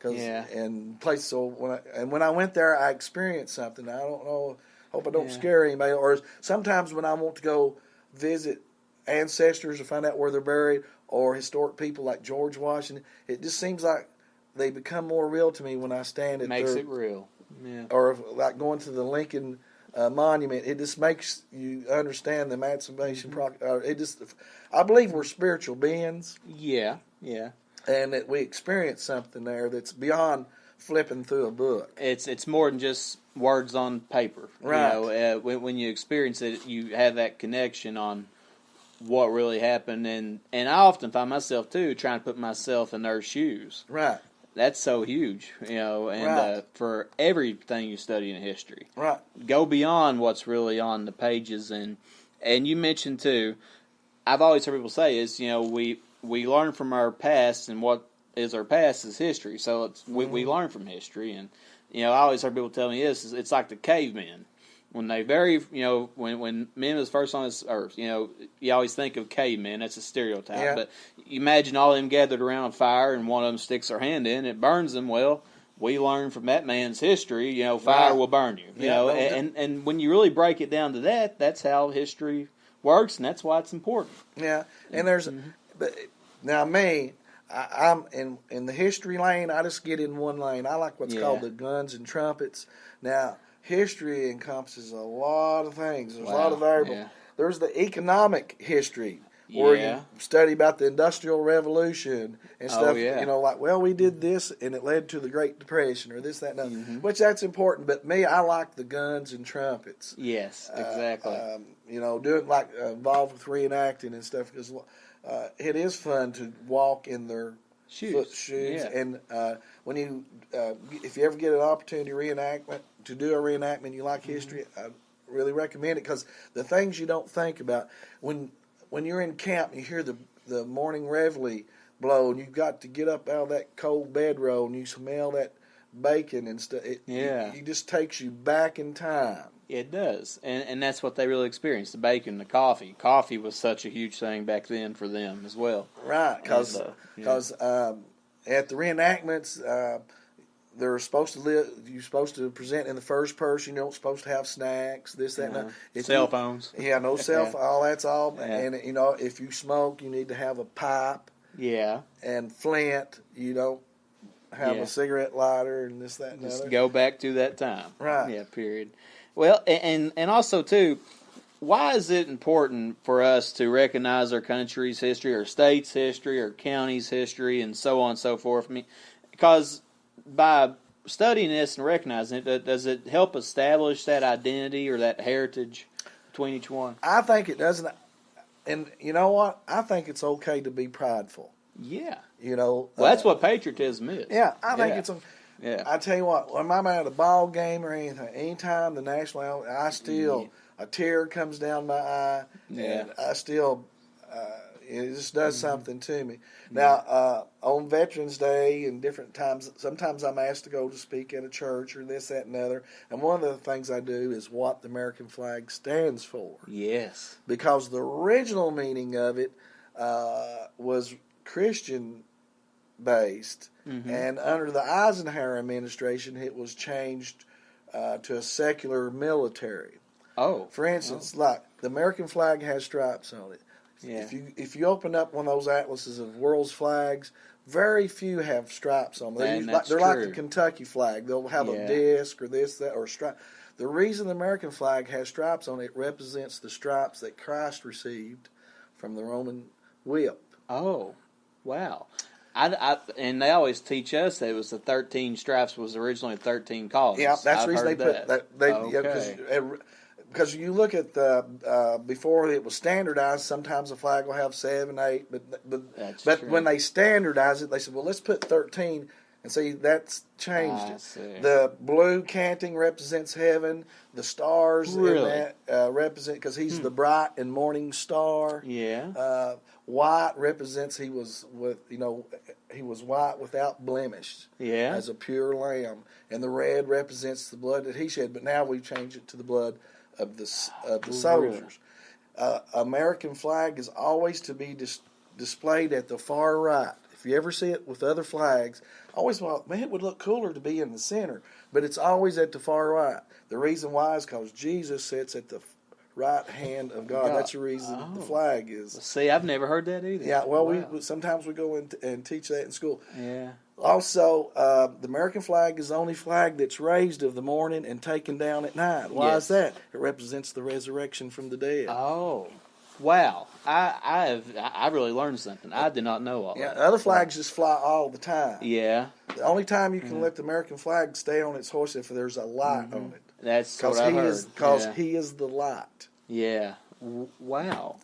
And places. So when I went there, I experienced something. I don't know. Hope I don't scare anybody. Or sometimes when I want to go visit ancestors or find out where they're buried, or historic people like George Washington, it just seems like they become more real to me when I stand at Makes it real. Yeah. Or like going to the Lincoln Monument, it just makes you understand the Emancipation Proclamation. I believe we're spiritual beings. Yeah. Yeah. And that we experience something there that's beyond flipping through a book. It's more than just words on paper. Right. When you experience it, you have that connection on what really happened, and I often find myself too trying to put myself in their shoes. Right. That's so huge, and for everything you study in history. Right. Go beyond what's really on the pages, and you mentioned too, I've always heard people say is, we learn from our past, and what is our past is history. So we learn from history, and I always heard people tell me this: it's like the cavemen when they when men was first on this earth. You always think of cavemen. That's a stereotype, but you imagine all of them gathered around a fire, and one of them sticks their hand in, it burns them. Well, we learn from that man's history. Fire will burn you. And when you really break it down to that, that's how history works, and that's why it's important. Yeah, and there's. But now me, I'm in the history lane. I just get in one lane. I like what's called the guns and trumpets. Now, history encompasses a lot of things. There's a lot of variables. Yeah. There's the economic history where you study about the Industrial Revolution and stuff. We did this and it led to the Great Depression or this, that, and other. Which that's important. But me, I like the guns and trumpets. Yes, exactly. Doing involved with reenacting and stuff because. It is fun to walk in their shoes, and when you, if you ever get an opportunity to do a reenactment, you like history, I really recommend it because the things you don't think about when you're in camp and you hear the morning reveille blow, and you've got to get up out of that cold bedroll and you smell that bacon and stuff. It just takes you back in time. It does, and that's what they really experienced, the bacon, the coffee. Coffee was such a huge thing back then for them as well. Right, because at the reenactments, they're supposed to you're supposed to present in the first person. You don't supposed to have snacks, this, that, and that. Cell phones. Yeah, no cell phone, all that's all. Yeah. And, if you smoke, you need to have a pipe. Yeah. And flint. You don't have a cigarette lighter and this, that, and just other. Go back to that time. Right. Yeah, period. Well, and also, too, why is it important for us to recognize our country's history, our state's history, our county's history, and so on and so forth? Because by studying this and recognizing it, does it help establish that identity or that heritage between each one? I think it doesn't. And you know what? I think it's okay to be prideful. Yeah. Well, that's what patriotism is. Yeah, I think it's okay. Yeah. I tell you what, when I'm at a ball game or anything, anytime the national anthem, I still, a tear comes down my eye, and I still, It just does something to me. Now, on Veterans Day and different times, sometimes I'm asked to go to speak at a church or this, that, and other. And one of the things I do is what the American flag stands for. Yes. Because the original meaning of it was Christian based, and under the Eisenhower administration, it was changed to a secular military. Oh, for instance, like the American flag has stripes on it. Yeah. If you open up one of those atlases of world's flags, very few have stripes on them. They're like the Kentucky flag. They'll have a disc or this, that, or stripe. The reason the American flag has stripes on it represents the stripes that Christ received from the Roman whip. Oh, wow. And they always teach us that it was the 13 stripes was originally 13 colonies. Yeah, that's the reason they put that. Because you look at before it was standardized, sometimes a flag will have 7, 8, but when they standardized it, they said, well, let's put 13. And see, that's changed it. See. The blue canting represents heaven. The stars in that represent, because he's the bright and morning star. Yeah. White represents he was white without blemish. Yeah. As a pure lamb. And the red represents the blood that he shed. But now we've changed it to the blood of the soldiers. American flag is always to be displayed at the far right. If you ever see it with other flags, I always thought, man, it would look cooler to be in the center. But it's always at the far right. The reason why is because Jesus sits at the right hand of God. That's the reason the flag is. See, I've never heard that either. Yeah, well, we sometimes we go and teach that in school. Yeah. Also, the American flag is the only flag that's raised of the morning and taken down at night. Why is that? It represents the resurrection from the dead. Oh, wow! I really learned something. I did not know all that. Other flags just fly all the time. Yeah. The only time you can let the American flag stay on its horse if there's a light on it. That's what I heard. Because he is the light. Yeah. Wow.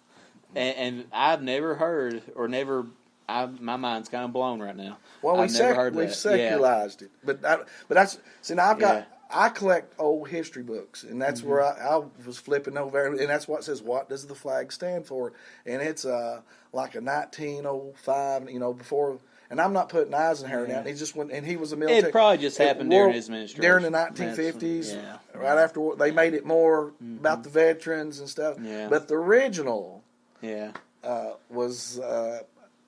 And I've never heard or never. My mind's kind of blown right now. Well, we've secularized it, but that's now I've got I collect old history books, and that's where I was flipping over, and that's what it says. What does the flag stand for? And it's like a 1905, before. And I'm not putting Eisenhower down. He just went, and he was a military. It probably just happened during his administration. During the 1950s, right after they made it more about the veterans and stuff. Yeah. But the original, was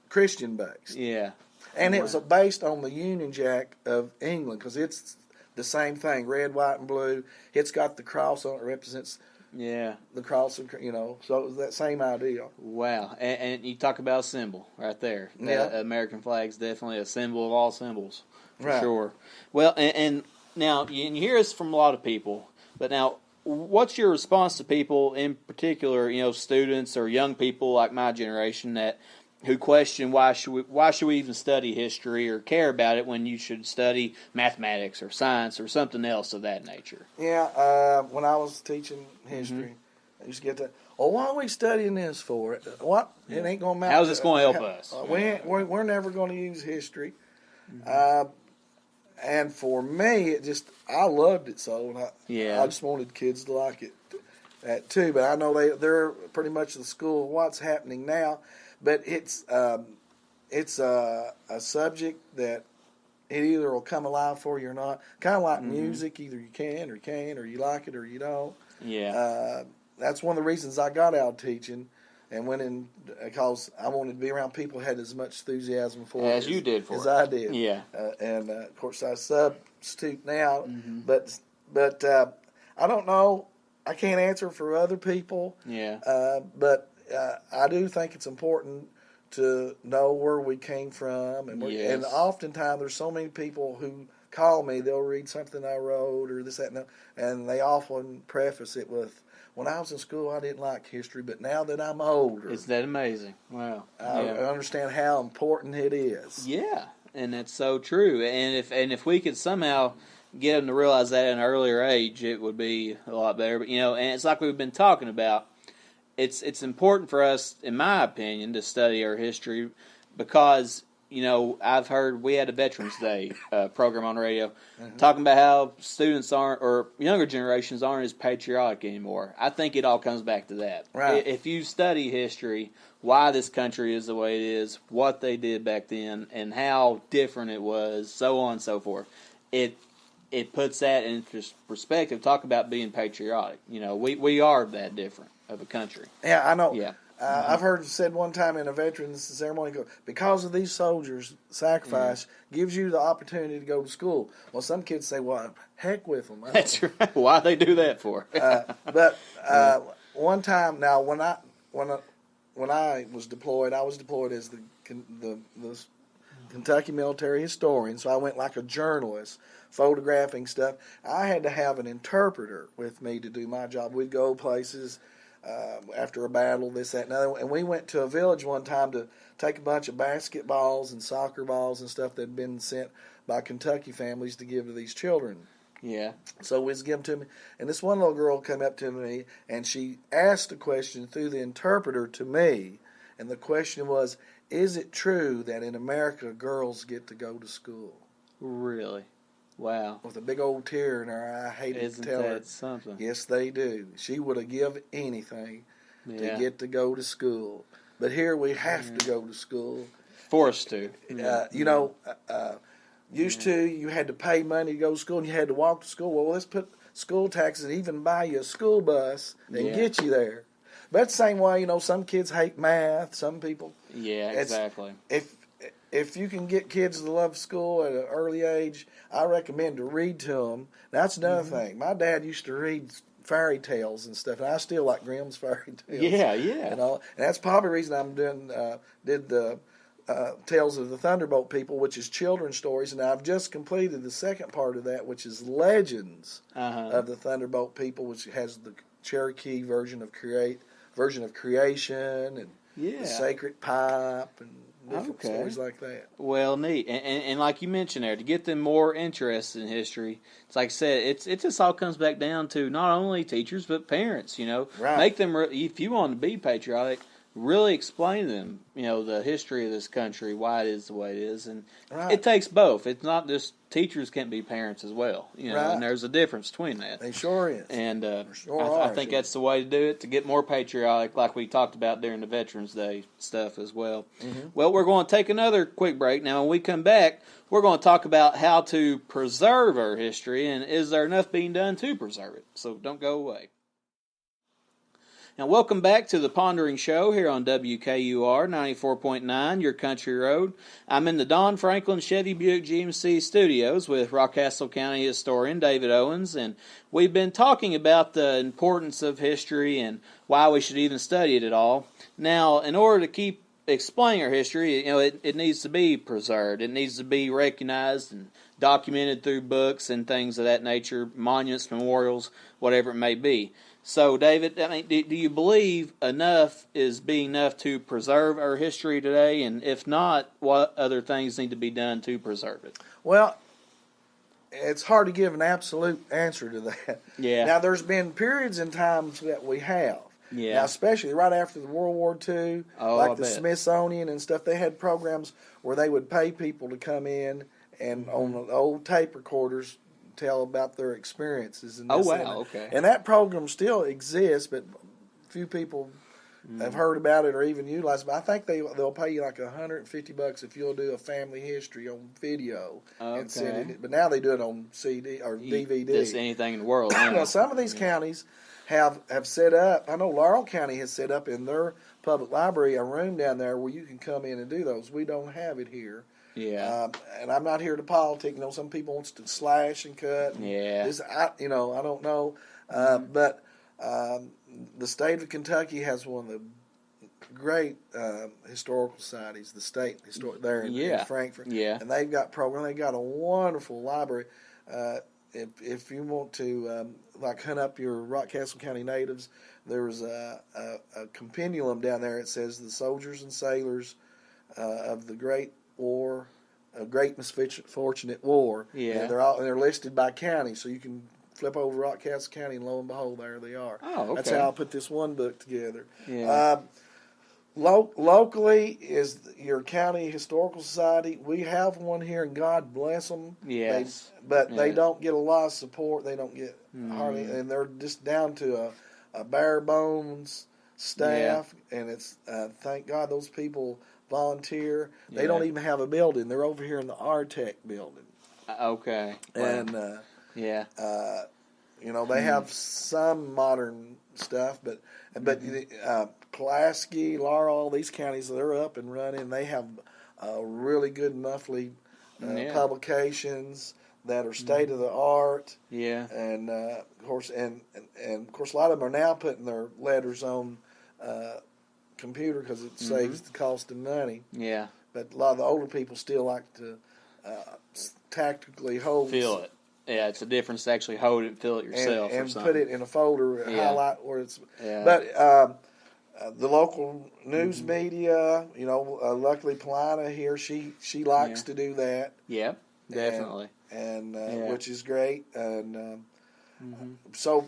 Christian based. Yeah. And it was based on the Union Jack of England, because it's the same thing, red, white, and blue. It's got the cross on it, represents the cross, so it was that same idea. Wow. And you talk about a symbol right there. The American flag's definitely a symbol of all symbols, for sure. Well, and now, you hear this from a lot of people, but now, what's your response to people, in particular, students or young people like my generation who question why should we even study history or care about it when you should study mathematics or science or something else of that nature? Yeah, when I was teaching history, I used to get that. Well, why are we studying this for? What? It ain't going to matter. How's this going to help us? We're never going to use history. And for me, I loved it so. And I just wanted kids to like it that too. But I know they're pretty much the school of what's happening now. But it's a subject that it either will come alive for you or not. Kind of like music, either you can or you can't, or you like it or you don't. Yeah. That's one of the reasons I got out of teaching and went in, because I wanted to be around people who had as much enthusiasm for it as you did for as it. I did. Yeah. And of course I substitute now, but I don't know. I can't answer for other people. Yeah. But I do think it's important to know where we came from, and oftentimes there's so many people who call me. They'll read something I wrote or this, that, and they often preface it with, "When I was in school, I didn't like history, but now that I'm older, isn't that amazing? Wow, I understand how important it is." Yeah, and that's so true. And if we could somehow get them to realize that at an earlier age, it would be a lot better. But and it's like we've been talking about. It's important for us, in my opinion, to study our history, because I've heard we had a Veterans Day program on the radio talking about how students aren't, or younger generations aren't as patriotic anymore. I think it all comes back to that. Right. If you study history, why this country is the way it is, what they did back then, and how different it was, so on and so forth, it puts that into perspective. Talk about being patriotic. We are that different of a country. Yeah, I know. Yeah. I've heard it said one time in a veterans ceremony, because of these soldiers' sacrifice, gives you the opportunity to go to school. Well, some kids say, well, heck with them. That's right. Why they do that for? But one time, now when I was deployed as the Kentucky military historian, so I went like a journalist, photographing stuff. I had to have an interpreter with me to do my job. We'd go places after a battle, this, that, and other. And we went to a village one time to take a bunch of basketballs and soccer balls and stuff that had been sent by Kentucky families to give to these children. Yeah. So we give them to me. And this one little girl came up to me, and she asked a question through the interpreter to me. And the question was, is it true that in America girls get to go to school? Really? Wow. With a big old tear in her eye. I hated to tell her. Isn't that something? Yes, they do. She would have given anything to get to go to school. But here we have to go to school. Forced to. Used to, you had to pay money to go to school, and you had to walk to school. Well, let's put school taxes and even buy you a school bus and get you there. But the same way, some kids hate math. Some people. Yeah, exactly. If you can get kids to love school at an early age, I recommend to read to them. That's another thing. My dad used to read fairy tales and stuff, and I still like Grimm's fairy tales. Yeah, yeah. And that's probably the reason I'm did the Tales of the Thunderbolt People, which is children's stories, and I've just completed the second part of that, which is Legends of the Thunderbolt People, which has the Cherokee version of creation and the Sacred Pipe and different stories like that. Well, neat. And like you mentioned there, to get them more interested in history, it's like I said, it just all comes back down to not only teachers but parents. Right. Make them if you want to be patriotic, really explain to them, the history of this country, why it is the way it is, and it takes both. It's not just teachers can't be parents as well, and there's a difference between that. They sure is. And I think that's the way to do it, to get more patriotic, like we talked about during the Veterans Day stuff as well. Mm-hmm. Well, we're going to take another quick break. Now, when we come back, we're going to talk about how to preserve our history, and is there enough being done to preserve it? So don't go away. Now, welcome back to the Pondering Show here on WKUR 94.9, your country road. I'm in the Don Franklin Chevy Buick GMC studios with Rockcastle County historian David Owens, and we've been talking about the importance of history and why we should even study it at all. Now, in order to keep explaining our history, it needs to be preserved. It needs to be recognized and documented through books and things of that nature, monuments, memorials, whatever it may be. So, David, do you believe enough is being enough to preserve our history today? And if not, what other things need to be done to preserve it? Well, it's hard to give an absolute answer to that. Yeah. Now, there's been periods in times that we have. Yeah. Now, especially right after the World War II, like the Smithsonian and stuff, they had programs where they would pay people to come in and on the old tape recorders tell about their experiences. And okay. And that program still exists, but few people have heard about it or even utilized it. But I think they'll pay you like $150 if you'll do a family history on video and send it. But now they do it on CD or DVD. Just anything in the world. Well, some of these counties have set up. I know Laurel County has set up in their public library a room down there where you can come in and do those. We don't have it here. Yeah. And I'm not here to politic. Some people wants to slash and cut. And I don't know. But the state of Kentucky has one of the great historical societies, the state there in Frankfort. Yeah. And they've got program. They got a wonderful library. If you want to hunt up your Rockcastle County natives, there's a compendium down there. It says the soldiers and sailors of the Great War, a great misfortunate war. Yeah. And they're listed by county, so you can flip over Rockcastle County, and lo and behold, there they are. Oh, okay. That's how I put this one book together. Yeah. Locally is your county historical society. We have one here, and God bless them. Yes, but they don't get a lot of support. They don't get hardly, Mm. and they're just down to a bare bones staff. And it's thank God those people volunteer. They Yeah. don't even have a building. They're over here in the RTech building. Okay. Wow. And yeah. They have some modern stuff, but Pulaski, Laurel, all these counties, they're up and running. They have really good monthly publications that are state of the art. Yeah. And of course, a lot of them are now putting their letters on computer because it saves the cost of money. Yeah. But a lot of the older people still like to tactically hold. Feel it. Yeah, it's a difference to actually hold it and feel it yourself and or put it in a folder, highlight where it's. Yeah. But the local news media, luckily Polina here, she likes to do that. Yeah, definitely. And which is great. And so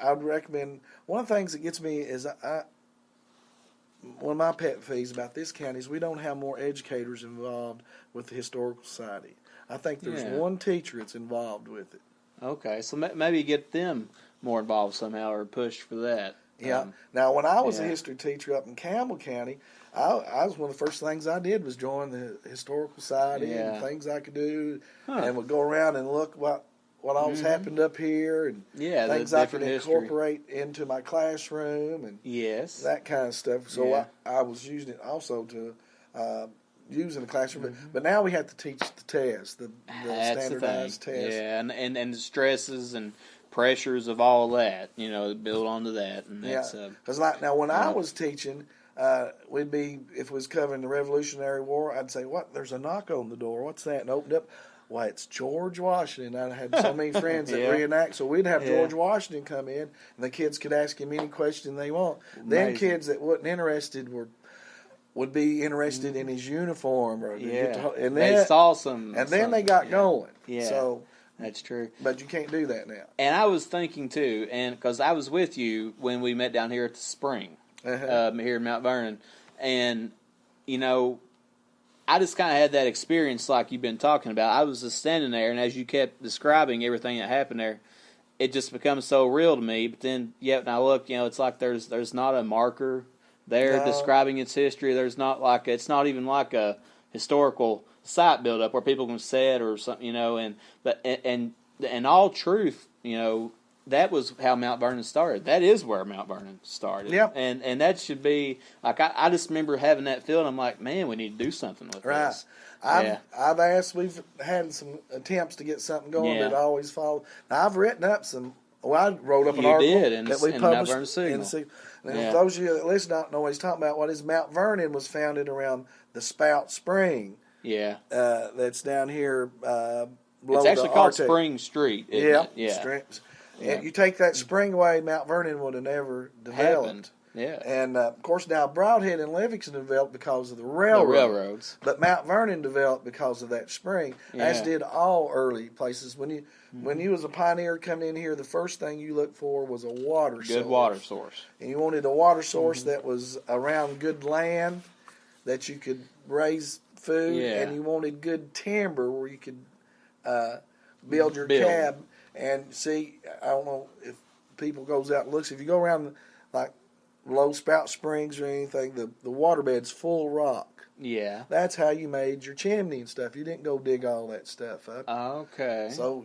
I would recommend, one of the things that gets me is one of my pet peeves about this county is we don't have more educators involved with the Historical Society. I think there's one teacher that's involved with it. Okay, so maybe get them more involved somehow or push for that. Yeah. Now, when I was a history teacher up in Campbell County, I was one of the first things I did was join the Historical Society and things I could do, and would go around and look what all's happened up here and things I could incorporate into my classroom and that kind of stuff. So I was using it also to use in the classroom. But now we have to teach the test, the standardized test. Yeah, and the stresses and pressures of all that, build onto that. And that's, because now when I was teaching, we'd be, if it was covering the Revolutionary War, I'd say, there's a knock on the door. What's that? And opened up. Why, it's George Washington. I had so many friends that reenact. So we'd have George Washington come in, and the kids could ask him any question they want. Amazing. Then kids that wasn't interested would be interested in his uniform. And then, they saw some. And then they got going. Yeah. So that's true. But you can't do that now. And I was thinking, too, and because I was with you when we met down here at the spring, here in Mount Vernon, and, I just kind of had that experience like you've been talking about. I was just standing there, and as you kept describing everything that happened there, it just becomes so real to me. But then, when I look, it's like there's not a marker there describing its history. There's not it's not even like a historical site build up where people can sit or something, and all truth, that was how Mount Vernon started. That is where Mount Vernon started. Yep. And that should be, I just remember having that feeling. I'm like, man, we need to do something with this. I've asked, we've had some attempts to get something going, but it always followed. Now, I've written up I wrote up an article that we published in the and those of you that listen don't know what he's talking about, Mount Vernon was founded around the Spout Spring. Yeah. That's down here below it's actually the called Arctic. Spring Street, isn't it? Yeah. And you take that spring away, Mount Vernon would have never developed. Yeah. And, of course, now Broadhead and Livingston developed because of the railroads. But Mount Vernon developed because of that spring, as did all early places. When you was a pioneer coming in here, the first thing you looked for was a water source. Good water source. And you wanted a water source that was around good land, that you could raise food, and you wanted good timber where you could build your cabin. And see, I don't know if people goes out and looks. If you go around like Low Spout Springs or anything, the waterbed's full rock. Yeah. That's how you made your chimney and stuff. You didn't go dig all that stuff up. Okay. So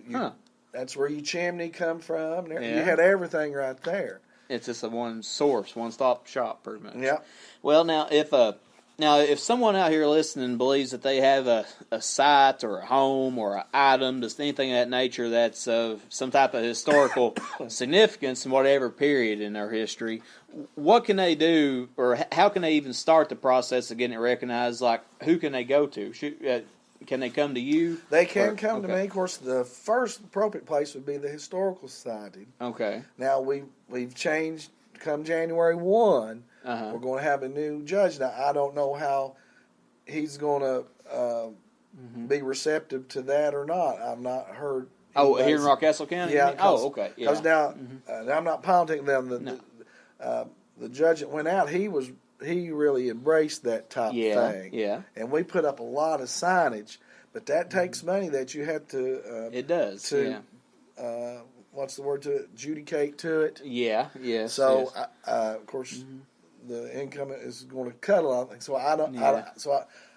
that's where your chimney come from. You had everything right there. It's just a one-stop shop, pretty much. Yeah. Well, now if someone out here listening believes that they have a site or a home or an item, just anything of that nature that's of some type of historical significance in whatever period in their history, what can they do, or how can they even start the process of getting it recognized? Like, who can they go to? Can they come to you? They can come to me. Of course, the first appropriate place would be the Historical Society. Okay. Now, we've changed. Come January 1, we're going to have a new judge. Now, I don't know how he's going to be receptive to that or not. I've not heard. Here in Rockcastle County? Yeah. Okay. Because now, I'm not politicking them. The judge that went out, he was he really embraced that type of thing. Yeah. And we put up a lot of signage, but that takes money that you have to. It does. To, what's the word to it? Adjudicate to it. Yeah. Yes. So yes. of course, the income is going to cut a lot of things. So I don't. Yeah.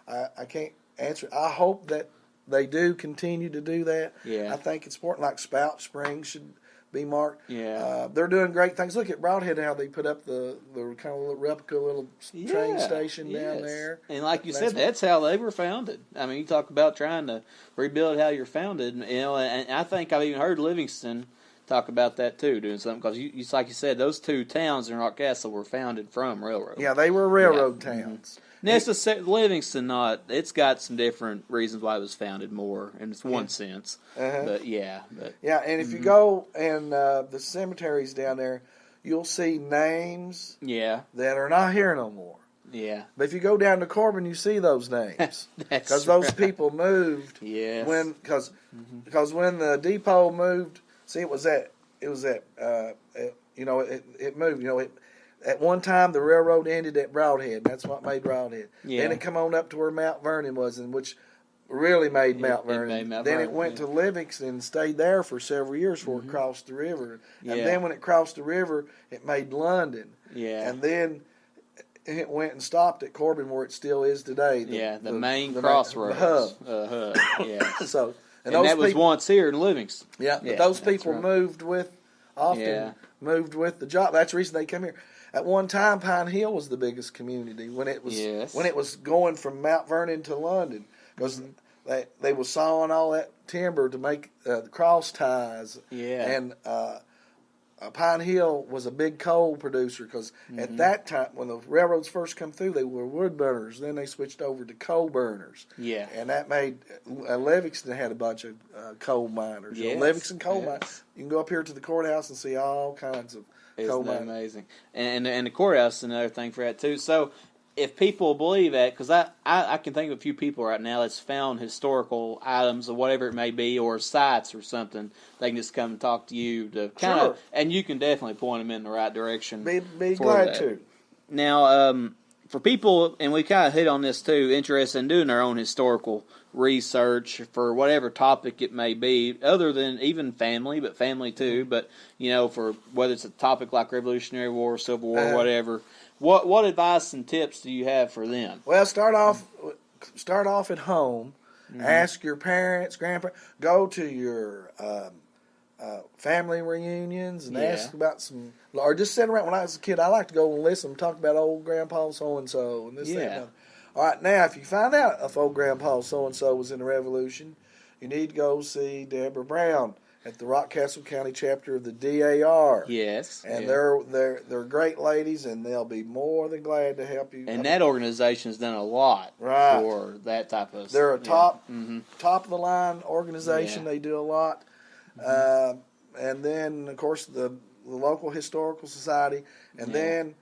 I can't answer. I hope that they do continue to do that. Yeah. I think it's important. Like Spout Springs should be marked. Yeah. They're doing great things. Look at Broadhead, how they put up the kind of little replica little train station down there. And like you said, that's how they were founded. I mean, you talk about trying to rebuild how you're founded, and I think I've even heard Livingston talk about that too, doing something, because you like you said, those two towns in Rockcastle were founded from railroad. Yeah, they were railroad towns. Necessarily, Livingston, not. It's got some different reasons why it was founded more in one sense. But yeah, and if you go in the cemeteries down there, you'll see names that are not here no more. Yeah. But if you go down to Corbin, you see those names because those people moved. Yes. Because when the depot moved, see, it moved. At one time, the railroad ended at Broadhead. That's what made Broadhead. Yeah. Then it come on up to where Mount Vernon was, and which really made Mount Vernon. Then it went to Livingston and stayed there for several years before it crossed the river. And then when it crossed the river, it made London. Yeah. And then it went and stopped at Corbin, where it still is today. The main crossroads. The hub. Yeah. So, and that was once here in Livingston. Yeah, but those people moved with the job. That's the reason they come here. At one time, Pine Hill was the biggest community when it was going from Mount Vernon to London, because they were sawing all that timber to make the cross ties. Yeah. And Pine Hill was a big coal producer, because at that time, when the railroads first come through, they were wood burners. Then they switched over to coal burners. Yeah. And that made Livingston had a bunch of coal miners. Yes. Livingston coal miners. You can go up here to the courthouse and see all kinds of coal miners. Isn't that amazing? And the courthouse is another thing for that too. So if people believe that, because I can think of a few people right now that's found historical items or whatever it may be, or sites or something, they can just come and talk to you to kind of, and you can definitely point them in the right direction. Be glad to. Now, for people, and we kind of hit on this too, interested in doing their own historical research for whatever topic it may be, other than even family, but family too. But for whether it's a topic like Revolutionary War, Civil War, whatever. What advice and tips do you have for them? Well, start off at home. Ask your parents, grandparents. Go to your family reunions and ask about some, or just sit around. When I was a kid, I liked to go and listen, talk about old Grandpa so and so and this, that, and that. All right, now if you find out if old Grandpa so and so was in the Revolution, you need to go see Deborah Brown at the Rockcastle County chapter of the DAR. Yes, and they're great ladies, and they'll be more than glad to help you. And that organization's done a lot for that type of. They're a top of the line organization. They do a lot, and then of course the local historical society, and then.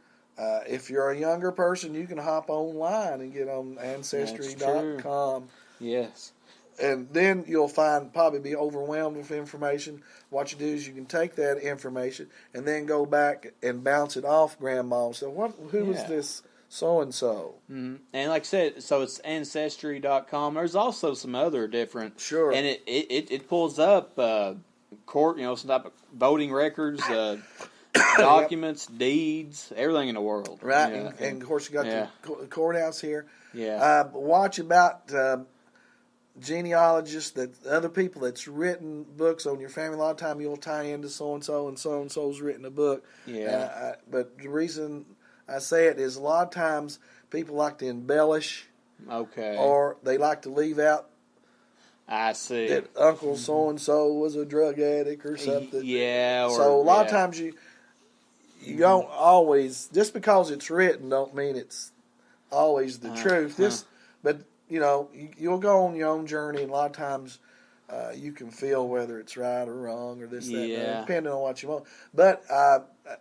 If you're a younger person, you can hop online and get on Ancestry.com. Yes. And then you'll probably be overwhelmed with information. What you do is you can take that information and then go back and bounce it off Grandma. So who is this so-and-so? Mm-hmm. And like I said, so it's Ancestry.com. There's also some other different. Sure. And it pulls up court, some type of voting records, documents, deeds, everything in the world. Right, and of course you got the courthouse here. Yeah. Watch about genealogists, other people that's written books on your family. A lot of time you'll tie into so-and-so, and so-and-so's written a book. Yeah. But the reason I say it is a lot of times people like to embellish. Okay. Or they like to leave out. I see. That Uncle so-and-so was a drug addict or something. Yeah. So a lot of times you don't always, just because it's written don't mean it's always the truth. But you'll go on your own journey, and a lot of times you can feel whether it's right or wrong or this, that, and that, depending on what you want. But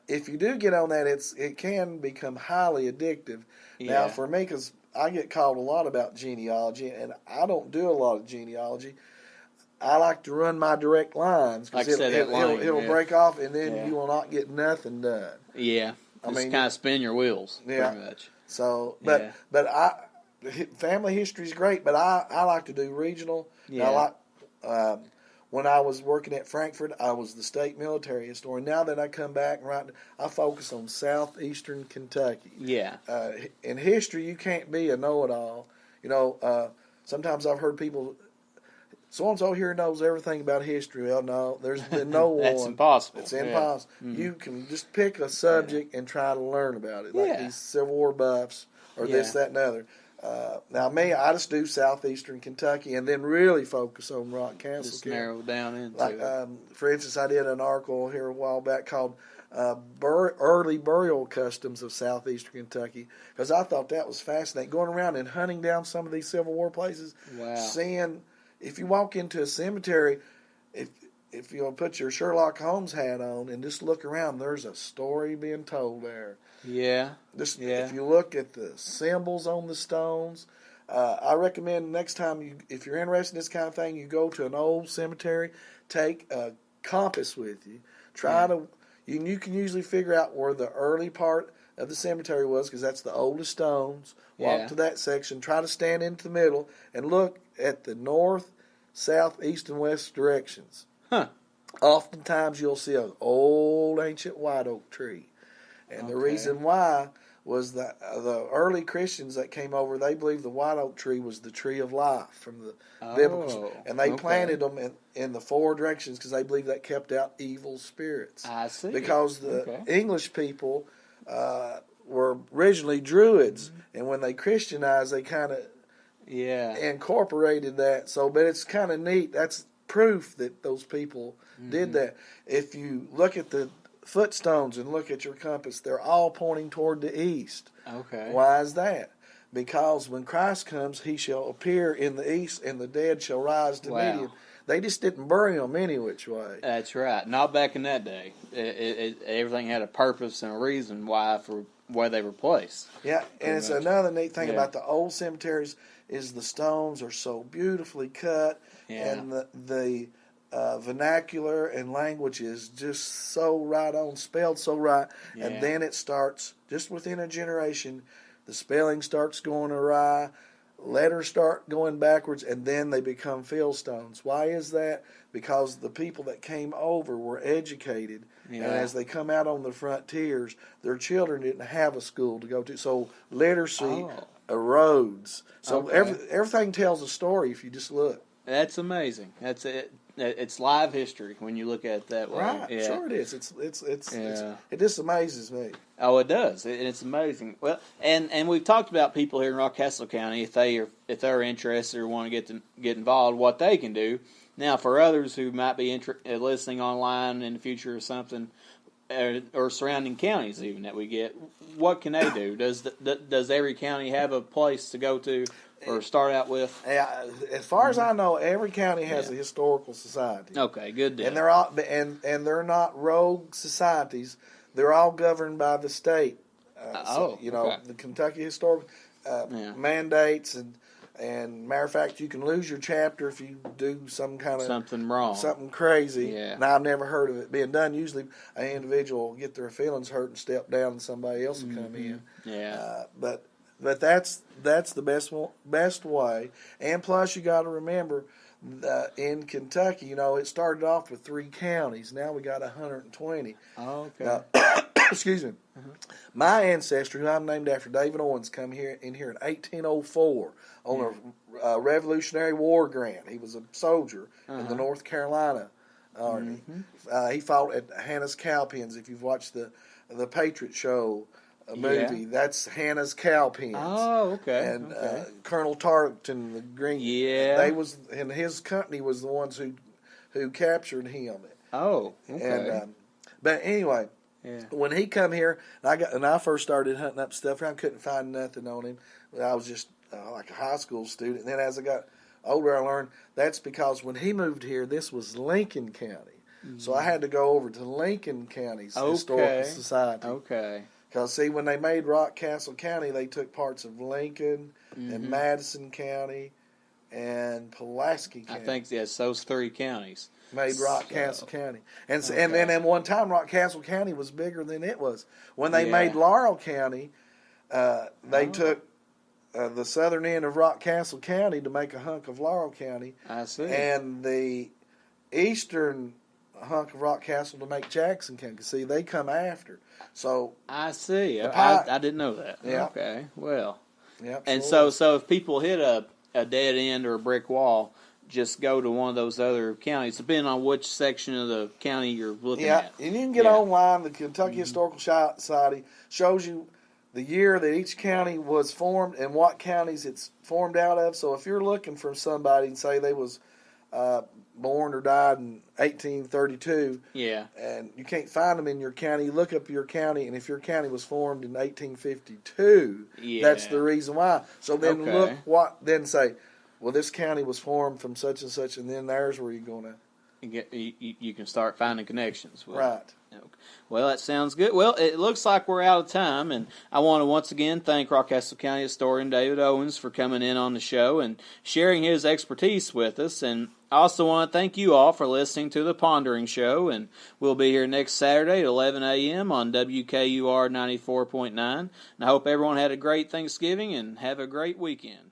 if you do get on that, it can become highly addictive. Now, for me, because I get called a lot about genealogy, and I don't do a lot of genealogy. I like to run my direct lines because it'll break off, and then you will not get nothing done. Yeah. Just kind of spin your wheels, pretty much. So, Yeah. family history is great, but I like to do regional. Yeah. I like when I was working at Frankfurt, I was the state military historian. Now that I come back and I focus on southeastern Kentucky. Yeah. In history, you can't be a know-it-all. Sometimes I've heard people, so-and-so here knows everything about history. Well, no, there's been no one. That's impossible. It's impossible. Mm-hmm. You can just pick a subject and try to learn about it, like these Civil War buffs or this, that, and other. Now, me, I just do southeastern Kentucky and then really focus on Rock Castle. Just narrow down into it. For instance, I did an article here a while back called Early Burial Customs of Southeastern Kentucky, because I thought that was fascinating. Going around and hunting down some of these Civil War places, seeing, if you walk into a cemetery, if you'll put your Sherlock Holmes hat on and just look around, there's a story being told there. Yeah. If you look at the symbols on the stones, I recommend next time if you're interested in this kind of thing, you go to an old cemetery, take a compass with you. You can usually figure out where the early part of the cemetery was, because that's the oldest stones. Walk to that section, try to stand into the middle, and look at the north, south, east, and west directions. Huh. Oftentimes you'll see an old ancient white oak tree. And the reason why was that the early Christians that came over, they believed the white oak tree was the tree of life from the biblical. And they planted them in the four directions because they believed that kept out evil spirits. I see. Because the English people were originally Druids. And when they Christianized, they kind of incorporated that. But it's kind of neat. That's proof that those people did that. If you look at the footstones and look at your compass, they're all pointing toward the east. Okay. Why is that? Because when Christ comes, he shall appear in the east, and the dead shall rise to meet him. They just didn't bury them any which way. That's right. Not back in that day. Everything had a purpose and a reason why they were placed. Yeah, and it's another neat thing about the old cemeteries is the stones are so beautifully cut, and the vernacular and language is just so right on, spelled so right, and then it starts, just within a generation, the spelling starts going awry, letters start going backwards, and then they become fieldstones. Why is that? Because the people that came over were educated, and as they come out on the frontiers, their children didn't have a school to go to, so literacy erodes. So everything tells a story if you just look. That's amazing. That's it. It's live history when you look at it that way. Right, sure it is. It just amazes me. Oh, it does. It's amazing. Well, and we've talked about people here in Rock Castle County if they're interested or want to get involved, what they can do. Now, for others who might be listening online in the future or something, or surrounding counties even that we get, what can they do? Does every county have a place to go to or start out with? Yeah, as far as I know, every county has a historical society. Okay, good deal. And they're all and they're not rogue societies. They're all governed by the state. The Kentucky Historical mandates and matter of fact, you can lose your chapter if you do some kind of something wrong, something crazy. Yeah. And I've never heard of it being done. Usually, an individual will get their feelings hurt and step down, and somebody else will come in. Yeah. But that's the best way. And plus, you got to remember, in Kentucky, it started off with 3 counties. Now we got 120. Oh, okay. Now, excuse me. My ancestry, who I'm named after, David Owens, come in here in 1804 on a Revolutionary War grant. He was a soldier in the North Carolina Army. He fought at Hannah's Cowpens. If you've watched the Patriot Show movie, that's Hannah's Cowpens. Oh, okay. And Colonel Tarleton, the Green, and his company was the ones who captured him. Oh, okay. But anyway. Yeah. When he come here, and I first started hunting up stuff, I couldn't find nothing on him. I was just like a high school student. And then as I got older, I learned that's because when he moved here, this was Lincoln County. So I had to go over to Lincoln County's Historical Society. Okay. Because, see, when they made Rock Castle County, they took parts of Lincoln and Madison County and Pulaski County. I think, yes, those 3 counties. Made Rock Castle County. And then at one time, Rock Castle County was bigger than it was. When they made Laurel County, They took the southern end of Rockcastle County to make a hunk of Laurel County. I see. And the eastern hunk of Rockcastle to make Jackson County. See, they come after. So I see. Pike, I didn't know that. Yeah. Okay. Well. Yep. And so if people hit a dead end or a brick wall, just go to one of those other counties, depending on which section of the county you're looking at. Yeah, and you can get online. The Kentucky Historical Society shows you the year that each county was formed and what counties it's formed out of. So if you're looking for somebody and say they was born or died in 1832, and you can't find them in your county, look up your county, and if your county was formed in 1852, that's the reason why. So then then say, well, this county was formed from such and such, and then there's where you're going to you can start finding connections. Right. Well, that sounds good. Well, it looks like we're out of time, and I want to once again thank Rockcastle County historian David Owens for coming in on the show and sharing his expertise with us. And I also want to thank you all for listening to the Pondering Show, and we'll be here next Saturday at 11 a.m. on WKUR 94.9. And I hope everyone had a great Thanksgiving and have a great weekend.